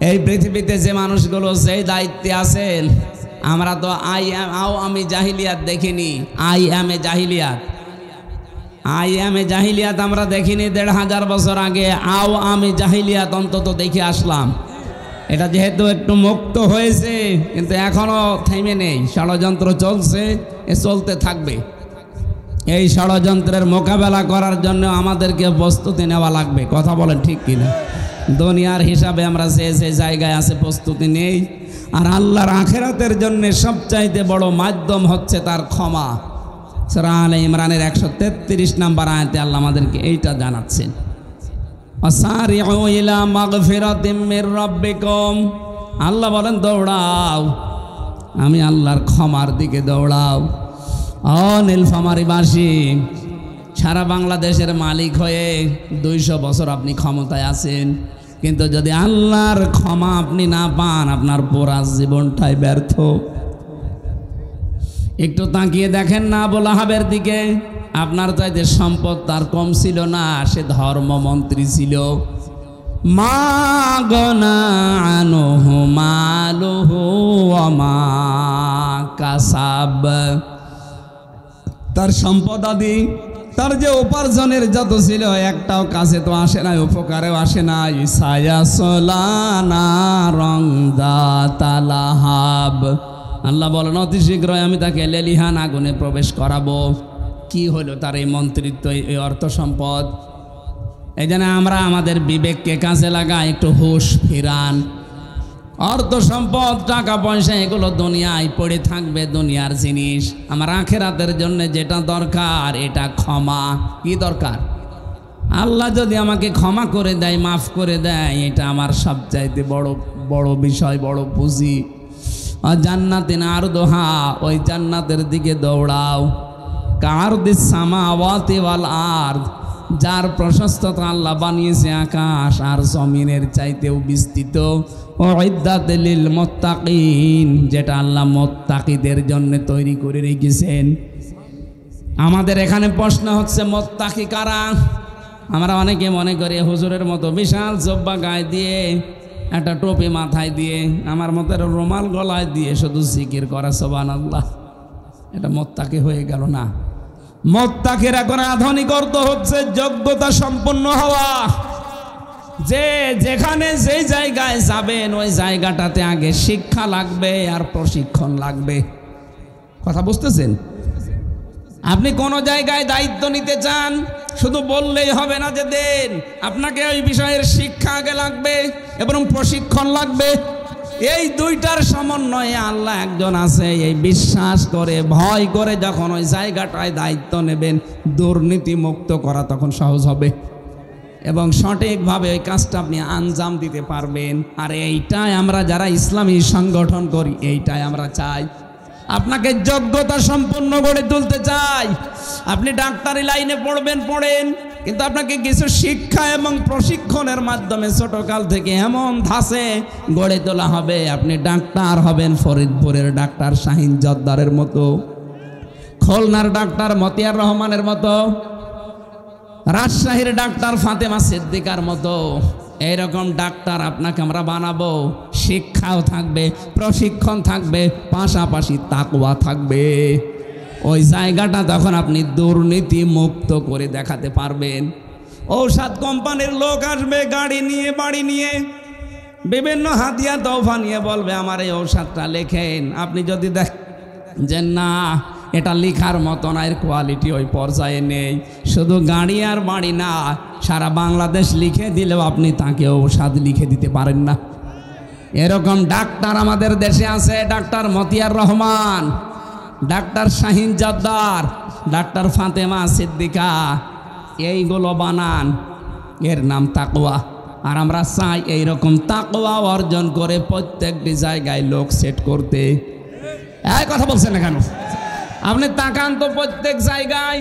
এই পৃথিবীতে যে মানুষগুলো সেই দায়িত্বে আছেন, আমরা তো আমি জাহিলিয়াত দেখিনি। আইএমএ জাহিলিয়াত আমরা দেখিনি। 1500 বছর আগে আমি জাহিলিয়াত অন্তত দেখে আসলাম। এটা যেহেতু একটু মুক্ত হয়েছে, কিন্তু এখনো থেমে নেই, ষড়যন্ত্র চলছে, এ চলতে থাকবে। এই ষড়যন্ত্রের মোকাবেলা করার জন্য আমাদেরকে প্রস্তুতি নেওয়া লাগবে। কথা বলেন ঠিক কিনা? দুনিয়ার হিসাবে আমরা যে জায়গায় আছে প্রস্তুতি নেই, আর আল্লাহর আখিরাতের জন্য সবচাইতে বড় মাধ্যম হচ্ছে তার ক্ষমা। সূরা আলে ইমরানের 133 নম্বর আয়াতে আল্লাহ আমাদেরকে এইটা জানাচ্ছেন, আসারিউ ইলা মাগফিরাতিম মির রাব্বিকুম। আল্লাহ বলেন দৌড়াও, আমি আল্লাহর ক্ষমার দিকে দৌড়াও। নীলফামারীবাসী, সারা বাংলাদেশের মালিক হয়ে 200 বছর আপনি ক্ষমতায় আছেন, কিন্তু যদি আল্লাহর ক্ষমা আপনি না পান, আপনার পুরা জীবনটাই ব্যর্থ। একটু তাকিয়ে দেখেন না আবু লাহাবের দিকে, আপনার চাইতে সম্পদ তার কম ছিল না, সে ধর্মমন্ত্রী ছিল। মা গনা আনহু মালুহু ওয়া মা কাসাব, তার সম্পদ আদি, তার যে উপার্জনের যত ছিল, একটাও কাছে তো আসে নাই, উপকারেও আসে নাই। সায়াসলানা রংদাতালাহাব, আল্লাহ বলেন অতি শীঘ্রই আমি তাকে লেলিহান আগুনে প্রবেশ করাবো। কি হলো তার এই মন্ত্রিত্ব, এই অর্থ সম্পদ? এই জন্য আমরা আমাদের বিবেককে কাজে লাগাই, একটু হুঁশ ফিরান। অর্থ সম্পদ, টাকা পয়সা, এগুলো দুনিয়ায় পড়ে থাকবে, দুনিয়ার জিনিস। আমার আখিরাতের জন্য যেটা দরকার, এটা ক্ষমা। কি দরকার? আল্লাহ যদি আমাকে ক্ষমা করে দেয়, মাফ করে দেয়, এটা আমার সবচাইতে বড় বিষয়, বড় পুঁজি। জান্নাতিন আরদুহা, ওই জান্নাতের দিকে দৌড়াও। কারদিস সামাওয়াতি ওয়াল আরদ, যার প্রশস্ততা আল্লাহ বানিয়েছে আকাশ আর জমিনের চাইতেও বিস্তৃত। উইদ্দাত লিল মুত্তাকিন, যেটা আল্লাহ মুত্তাকিদের জন্য তৈরি করে রেখেছেন। আমাদের এখানে প্রশ্ন হচ্ছে, মুত্তাকি কারা? আমরা অনেকে মনে করি হুজুরের মতো বিশাল জব্বা গায়ে দিয়ে, একটা টুপি মাথায় দিয়ে, আমার মতো রুমাল গলায় দিয়ে শুধু জিকির করা, সুবহানাল্লাহ, এটা মুত্তাকি হয়ে গেল না। মুত্তাকির এখন আধুনিক অর্থ হচ্ছে যোগ্যতা সম্পন্ন হওয়া। যে যেখানে যেই জায়গায় যাবেন, ওই জায়গাটাতে আগে শিক্ষা লাগবে আর প্রশিক্ষণ লাগবে। কথা বুঝতেছেন? আপনি কোনো জায়গায় দায়িত্ব নিতে চান, শুধু বললেই হবে না যে দেন, আপনাকে ওই বিষয়ের শিক্ষা আগে লাগবে এবং প্রশিক্ষণ লাগবে। এই দুইটার সমন্বয়ে আল্লাহ একজন আছে, এই বিশ্বাস করে, ভয় করে যখন ওই জায়গাটায় দায়িত্ব নেবেন, দুর্নীতি মুক্ত করা তখন সহজ হবে এবং সঠিকভাবে ওই কাজটা আপনি আঞ্জাম দিতে পারবেন। আর এইটাই আমরা যারা ইসলামী সংগঠন করি, এইটাই আমরা চাই। আপনাকে যোগ্যতা সম্পন্ন গড়ে তুলতে চাই। আপনি ডাক্তারি লাইনে পড়েন, কিন্তু আপনাকে কিছু শিক্ষা এবং প্রশিক্ষণের মাধ্যমে ছোটকাল থেকে এমন ধাঁচে গড়ে তোলা হবে, আপনি ডাক্তার হবেন ফরিদপুরের ডাক্তার শাহিন জর্দারের মতো, খুলনার ডাক্তার মতিয়ার রহমানের মতো, রাজশাহীর ডাক্তার ফাতেমা সিদ্দিকার মতো। এইরকম ডাক্তার আপনাকে আমরা বানাবো। শিক্ষাও থাকবে, প্রশিক্ষণ থাকবে, পাশাপাশি তাকওয়া থাকবে। ওই জায়গাটা তখন আপনি দুর্নীতি মুক্ত করে দেখাতে পারবেন। ঔষধ কোম্পানির লোক আসবে গাড়ি নিয়ে, বাড়ি নিয়ে, বিভিন্ন হাতিয়া তৌফা নিয়ে বলবে আমার এই ঔষধটা লেখেন। আপনি যদি দেখেন না এটা লেখার মতো না, এর কোয়ালিটি ওই পর্যায়ে নেই, শুধু গাড়ি আর বাড়ি না, সারা বাংলাদেশ লিখে দিলেও আপনি তাকে ঔষধ লিখে দিতে পারেন না। এরকম ডাক্তার আমাদের দেশে আছে। Doctor Motiar Rahman, doctor Shahin Jordar, doctor Fatema Siddika, এইগুলো বানান, এর নাম তাকওয়া। আর আমরা চাই এইরকম তাকওয়া অর্জন করে প্রত্যেকটি জায়গায় লোক সেট করতে। এই কথা বলছেন না কেন? আপনি তাকান তো প্রত্যেক জায়গায়,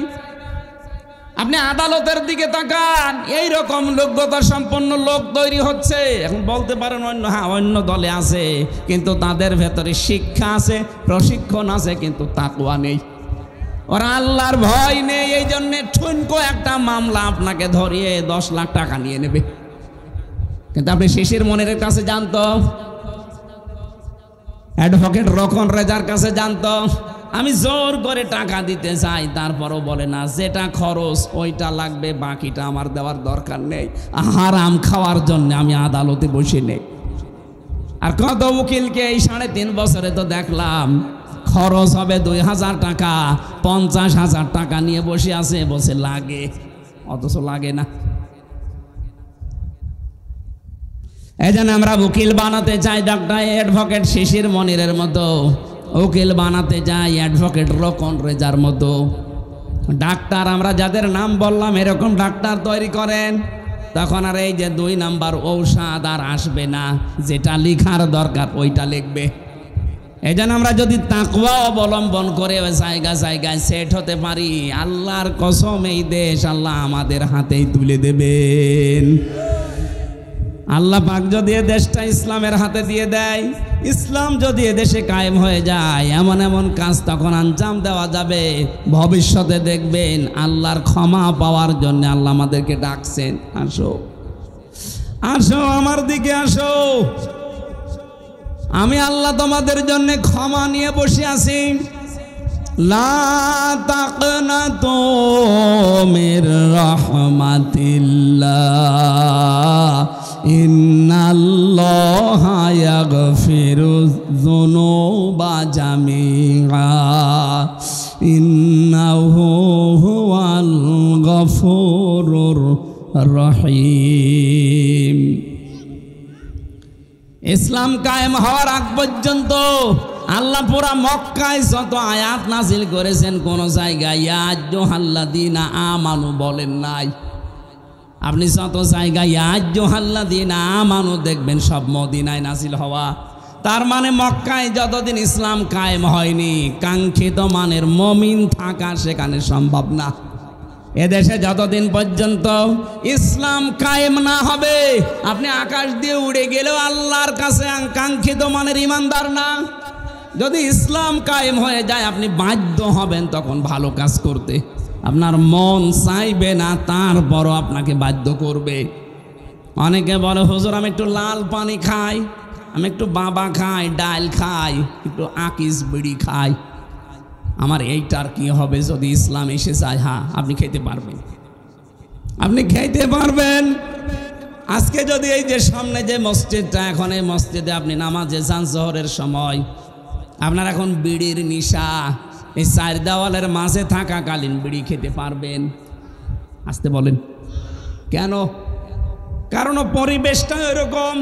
আপনি আদালতের দিকে তাকান, এইরকম যোগ্যতা সম্পন্ন লোক তৈরি হচ্ছে। এখন বলতে পারেন অন্য দলে আছে, কিন্তু তাদের ভেতরে শিক্ষা আছে, প্রশিক্ষণ আছে, কিন্তু তাকওয়া নেই, ওরা আল্লাহর ভয় নেই। এই জন্যে ঠুনকো একটা মামলা আপনাকে ধরিয়ে 10 লাখ টাকা নিয়ে নেবে। কিন্তু আপনি শিশির মনিরের কাছে জানতো, অ্যাডভোকেট রকন রেজার কাছে জানতো, আমি জোর করে টাকা দিতে চাই, তারপরও বলে না যেটা খরচ ওইটা লাগবে, বাকিটা আমার দেওয়ার দরকার নেই। হারাম খাওয়ার জন্য আমি আদালতে বসে নেই। আর কত উকিলকে এই 3.5 বছরে তো দেখলাম খরচ হবে 2000 টাকা, 50,000 টাকা নিয়ে বসে আছে, বসে লাগে, অথচ লাগে না। এই জন্য আমরা উকিল বানাতে চাই ডক্টর অ্যাডভোকেট শিশির মনিরের মতো, উকিল বানাতে চাই অ্যাডভোকেট রোকন রেজার মতো। ডাক্তার আমরা যাদের নাম বললাম এরকম ডাক্তার তৈরি করেন, তখন আর এই যে 2 নাম্বার ঔষধ আর আসবে না, যেটা লিখার দরকার ওইটা লিখবে। এই জন্য আমরা যদি তাকওয়া অবলম্বন করে জায়গা জায়গায় সেট হতে পারি, আল্লাহর কসম এই দেশ আল্লাহ আমাদের হাতেই তুলে দেবেন। আল্লাহ পাক যদি এ দেশটা ইসলামের হাতে দিয়ে দেয়, ইসলাম যদি এ দেশে কায়েম হয়ে যায়, এমন এমন কাজ তখন আঞ্জাম দেওয়া যাবে, ভবিষ্যতে দেখবেন আল্লাহর ক্ষমা পাওয়ার জন্য আল্লাহ আমাদেরকে ডাকছেন, আসো আসো আমার দিকে আসো, আমি আল্লাহ তোমাদের জন্য ক্ষমা নিয়ে বসে আছি। লা তাকনাতু মির রাহমাতিল্লাহ ইন্নাল্লাহা ইয়াগফিরুয যুনুবা জামিআ ইন্নাহু হুয়াল গফুরুর রহিম। ইসলাম কায়েম হওয়ার আগ পর্যন্ত আল্লাহ পুরা মক্কায় যত আয়াত নাজিল করেছেন, কোন জায়গায় ইয়া আইয়ুহাল্লাযীনা আমানু বলেন নাই। আপনি যত জায়গায় ইয়া আইয়ুহাল্লাযীনা আমানু দেখবেন সব মদিনায় নাজিল হওয়া। তার মানে মক্কায় যতদিন ইসলাম কায়েম হয়নি, কাঙ্ক্ষিত মানের মুমিন থাকা সেখানে সম্ভব না। এদেশে যতদিন পর্যন্ত ইসলাম কায়েম না হবে, আপনি আকাশ দিয়ে উড়ে গেলেও আল্লাহর কাছে কাঙ্ক্ষিত মানের ইমানদার না। যদি ইসলাম কায়েম হয়ে যায়, আপনি বাধ্য হবেন তখন ভালো কাজ করতে, আপনার মন চাইবে না, তারপরও আপনাকে বাধ্য করবে। অনেকে বলে হুজুর আমি একটু লাল পানি খাই, আমি একটু বাবা খাই, ডাল খাই, একটু আকিস বিড়ি খাই, আমার এইটার কি হবে যদি ইসলাম এসে যায়? হ্যাঁ, আপনি খেতে পারবেন, আপনি খেতে পারবেন। আজকে যদি এই যে সামনে যে মসজিদটা, এখন এই মসজিদে আপনি নামাজে যান জোহরের সময়, আপনার এখন বিড়ির নিশা, এই 4 দেওয়ালের মাঝে থাকাকালীন বিড়ি খেতে পারবেন? আসতে বলেন কেন? কারণ পরিবেশটা এরকম,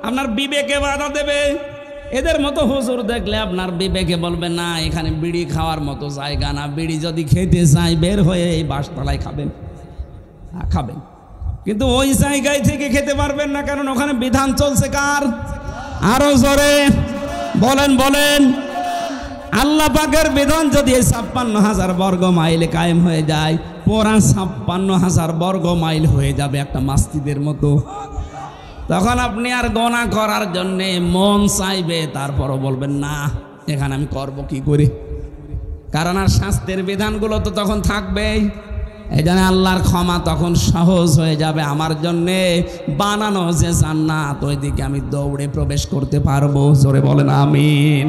আপনার বিবেকে বাধা দেবে। এদের মতো হুজুর দেখলে আপনার বিবেকে বলবে না এখানে বিড়ি খাওয়ার মতো জায়গা না, বিড়ি যদি খেতে চাই বের হয়ে এই বাসতলায় খাবেন, খাবেন, কিন্তু ওই জায়গায় থেকে খেতে পারবেন না, কারণ ওখানে বিধান চলছে কার? আরো জোরে বলেন বলেন। আল্লাহ পাকের বিধান যদি 56,000 বর্গ মাইলে কায়েম হয়ে যায়, পুরা 56,000 বর্গ মাইল হয়ে যাবে একটা মসজিদের মতো। তখন আপনি আর গোনা করার জন্যে মন চাইবে, তারপরও বলবেন না এখানে আমি করব কি করে, কারণ আর শাস্তির বিধানগুলো তো তখন থাকবেই। এই জন্য আল্লাহর ক্ষমা তখন সহজ হয়ে যাবে আমার জন্যে। বানানো যে জান্নাত, ওইদিকে আমি দৌড়ে প্রবেশ করতে পারবো। জোরে বলেন আমিন।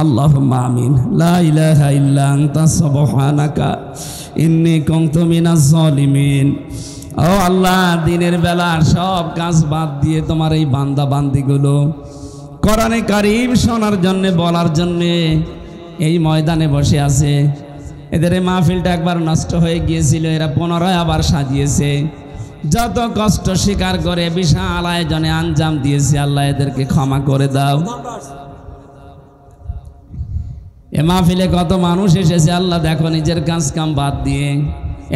আল্লাহুম্মা আমিন। লা ইলাহা ইল্লা আনতা সুবহানাকা ইন্নী কুনতু মিনাজ জালিমিন। ও আল্লাহ, দিনের বেলার সব কাজ বাদ দিয়ে তোমার এই বান্দা বান্দিগুলো কোরআনে কারীম শোনার জন্যে, বলার জন্যে এই ময়দানে বসে আছে। এদের এই মাহফিলটা একবার নষ্ট হয়ে গিয়েছিল, এরা পুনরায় আবার সাজিয়েছে। যত কষ্ট স্বীকার করে বিশাল আয়োজনে আঞ্জাম দিয়েছে, আল্লাহ এদেরকে ক্ষমা করে দাও। এ মাহফিলে কত মানুষ এসেছে, আল্লাহ দেখো নিজের কাজ কাম বাদ দিয়ে।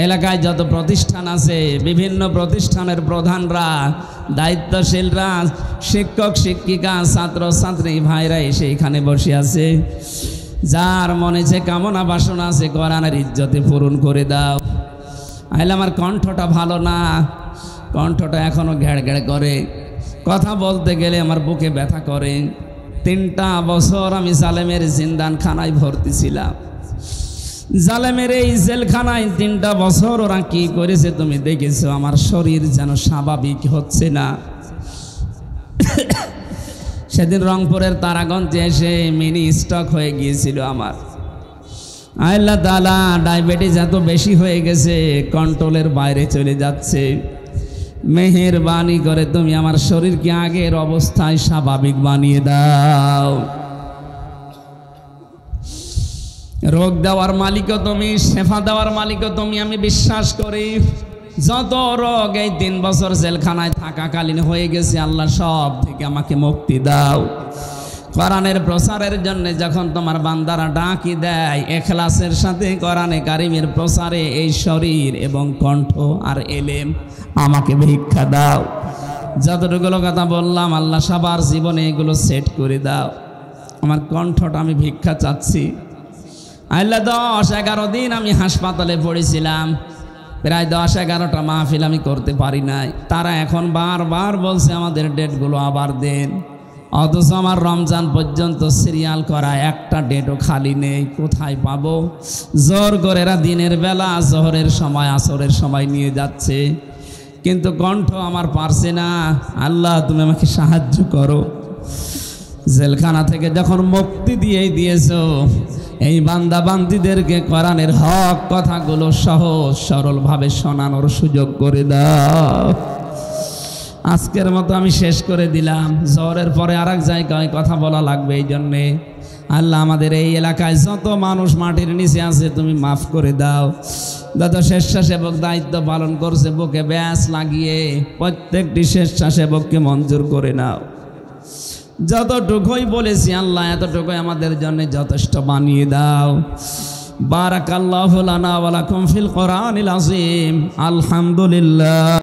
এলাকায় যত প্রতিষ্ঠান আছে, বিভিন্ন প্রতিষ্ঠানের প্রধানরা, দায়িত্বশীলরা, শিক্ষক শিক্ষিকা, ছাত্র ছাত্রী ভাইরা এসে এখানে বসে আছে। যার মনে যে কামনা বাসনা আছে কোরআনের ইজ্জতে পূরণ করে দাও। আইলে আমার কণ্ঠটা ভালো না, কণ্ঠটা এখনো ঘ্যাড় ঘ্যাড় করে, কথা বলতে গেলে আমার বুকে ব্যথা করে। 3টা বছর আমি জালেমের জিন্দানখানায় ভর্তি ছিলাম। জালেমের এই জেলখানায় 3টা বছর ওরা কি করেছে তুমি দেখেছো। আমার শরীর যেন স্বাভাবিক হচ্ছে না। সেদিন রংপুরের তারাগঞ্জে এসে মিনি স্ট্রোক হয়ে গিয়েছিল আমার। আল্লাহ তাআলা ডায়াবেটিস এত বেশি হয়ে গেছে, কন্ট্রোলের বাইরে চলে যাচ্ছে। মেহেরবানি করে তুমি আমার শরীরকে আগের অবস্থায় স্বাভাবিক বানিয়ে দাও। রোগ দেওয়ার মালিকও তুমি, শেফা দেওয়ার মালিকও তুমি, আমি বিশ্বাস করি। যত রোগ এই 3 বছর জেলখানায় থাকাকালীন হয়ে গেছে, আল্লাহ সব থেকে আমাকে মুক্তি দাও। কোরআনের প্রচারের জন্য যখন তোমার বান্দারা ডাকি দেয়, ইখলাসের সাথে কোরআনে কারিমের প্রচারে এই শরীর এবং কণ্ঠ আর এলেম আমাকে ভিক্ষা দাও। যতটুকু কথা বললাম আল্লাহ সবার জীবনে এগুলো সেট করে দাও। আমার কণ্ঠটা আমি ভিক্ষা চাচ্ছি আল্লাহ। 10-11 দিন আমি হাসপাতালে পড়েছিলাম, প্রায় 10-11টা মাহফিল আমি করতে পারি নাই। তারা এখন বারবার বলছে আমাদের ডেটগুলো আবার দেন, অথচ আমার রমজান পর্যন্ত সিরিয়াল করা একটা ডেটও খালি নেই। কোথায় পাবো? জোর করে এরা দিনের বেলা জোহরের সময় আসরের সময় নিয়ে যাচ্ছে, কিন্তু কণ্ঠ আমার পারছে না। আল্লাহ তুমি আমাকে সাহায্য করো। জেলখানা থেকে যখন মুক্তি দিয়েছো, এই বান্দা বান্দিদেরকে কোরআনের হক কথাগুলো সহজ সরলভাবে শোনানোর সুযোগ করে দাও। আজকের মতো আমি শেষ করে দিলাম। জোহরের পরে আরেক জায়গায় কথা বলা লাগবে, এই জন্যে আল্লাহ আমাদের এই এলাকায় যত মানুষ মাটির নিচে আছে তুমি মাফ করে দাও। যত স্বেচ্ছাসেবক দায়িত্ব পালন করছে বুকে ব্যাস লাগিয়ে প্রত্যেকটি স্বেচ্ছাসেবককে মঞ্জুর করে নাও। যতটুকুই বলেছি আল্লাহ এতটুকুই আমাদের জন্য যথেষ্ট বানিয়ে দাও। বারাকাল্লাহু লানা ওয়া লাকুম ফিল কোরআনিল আযীম। আলহামদুলিল্লাহ।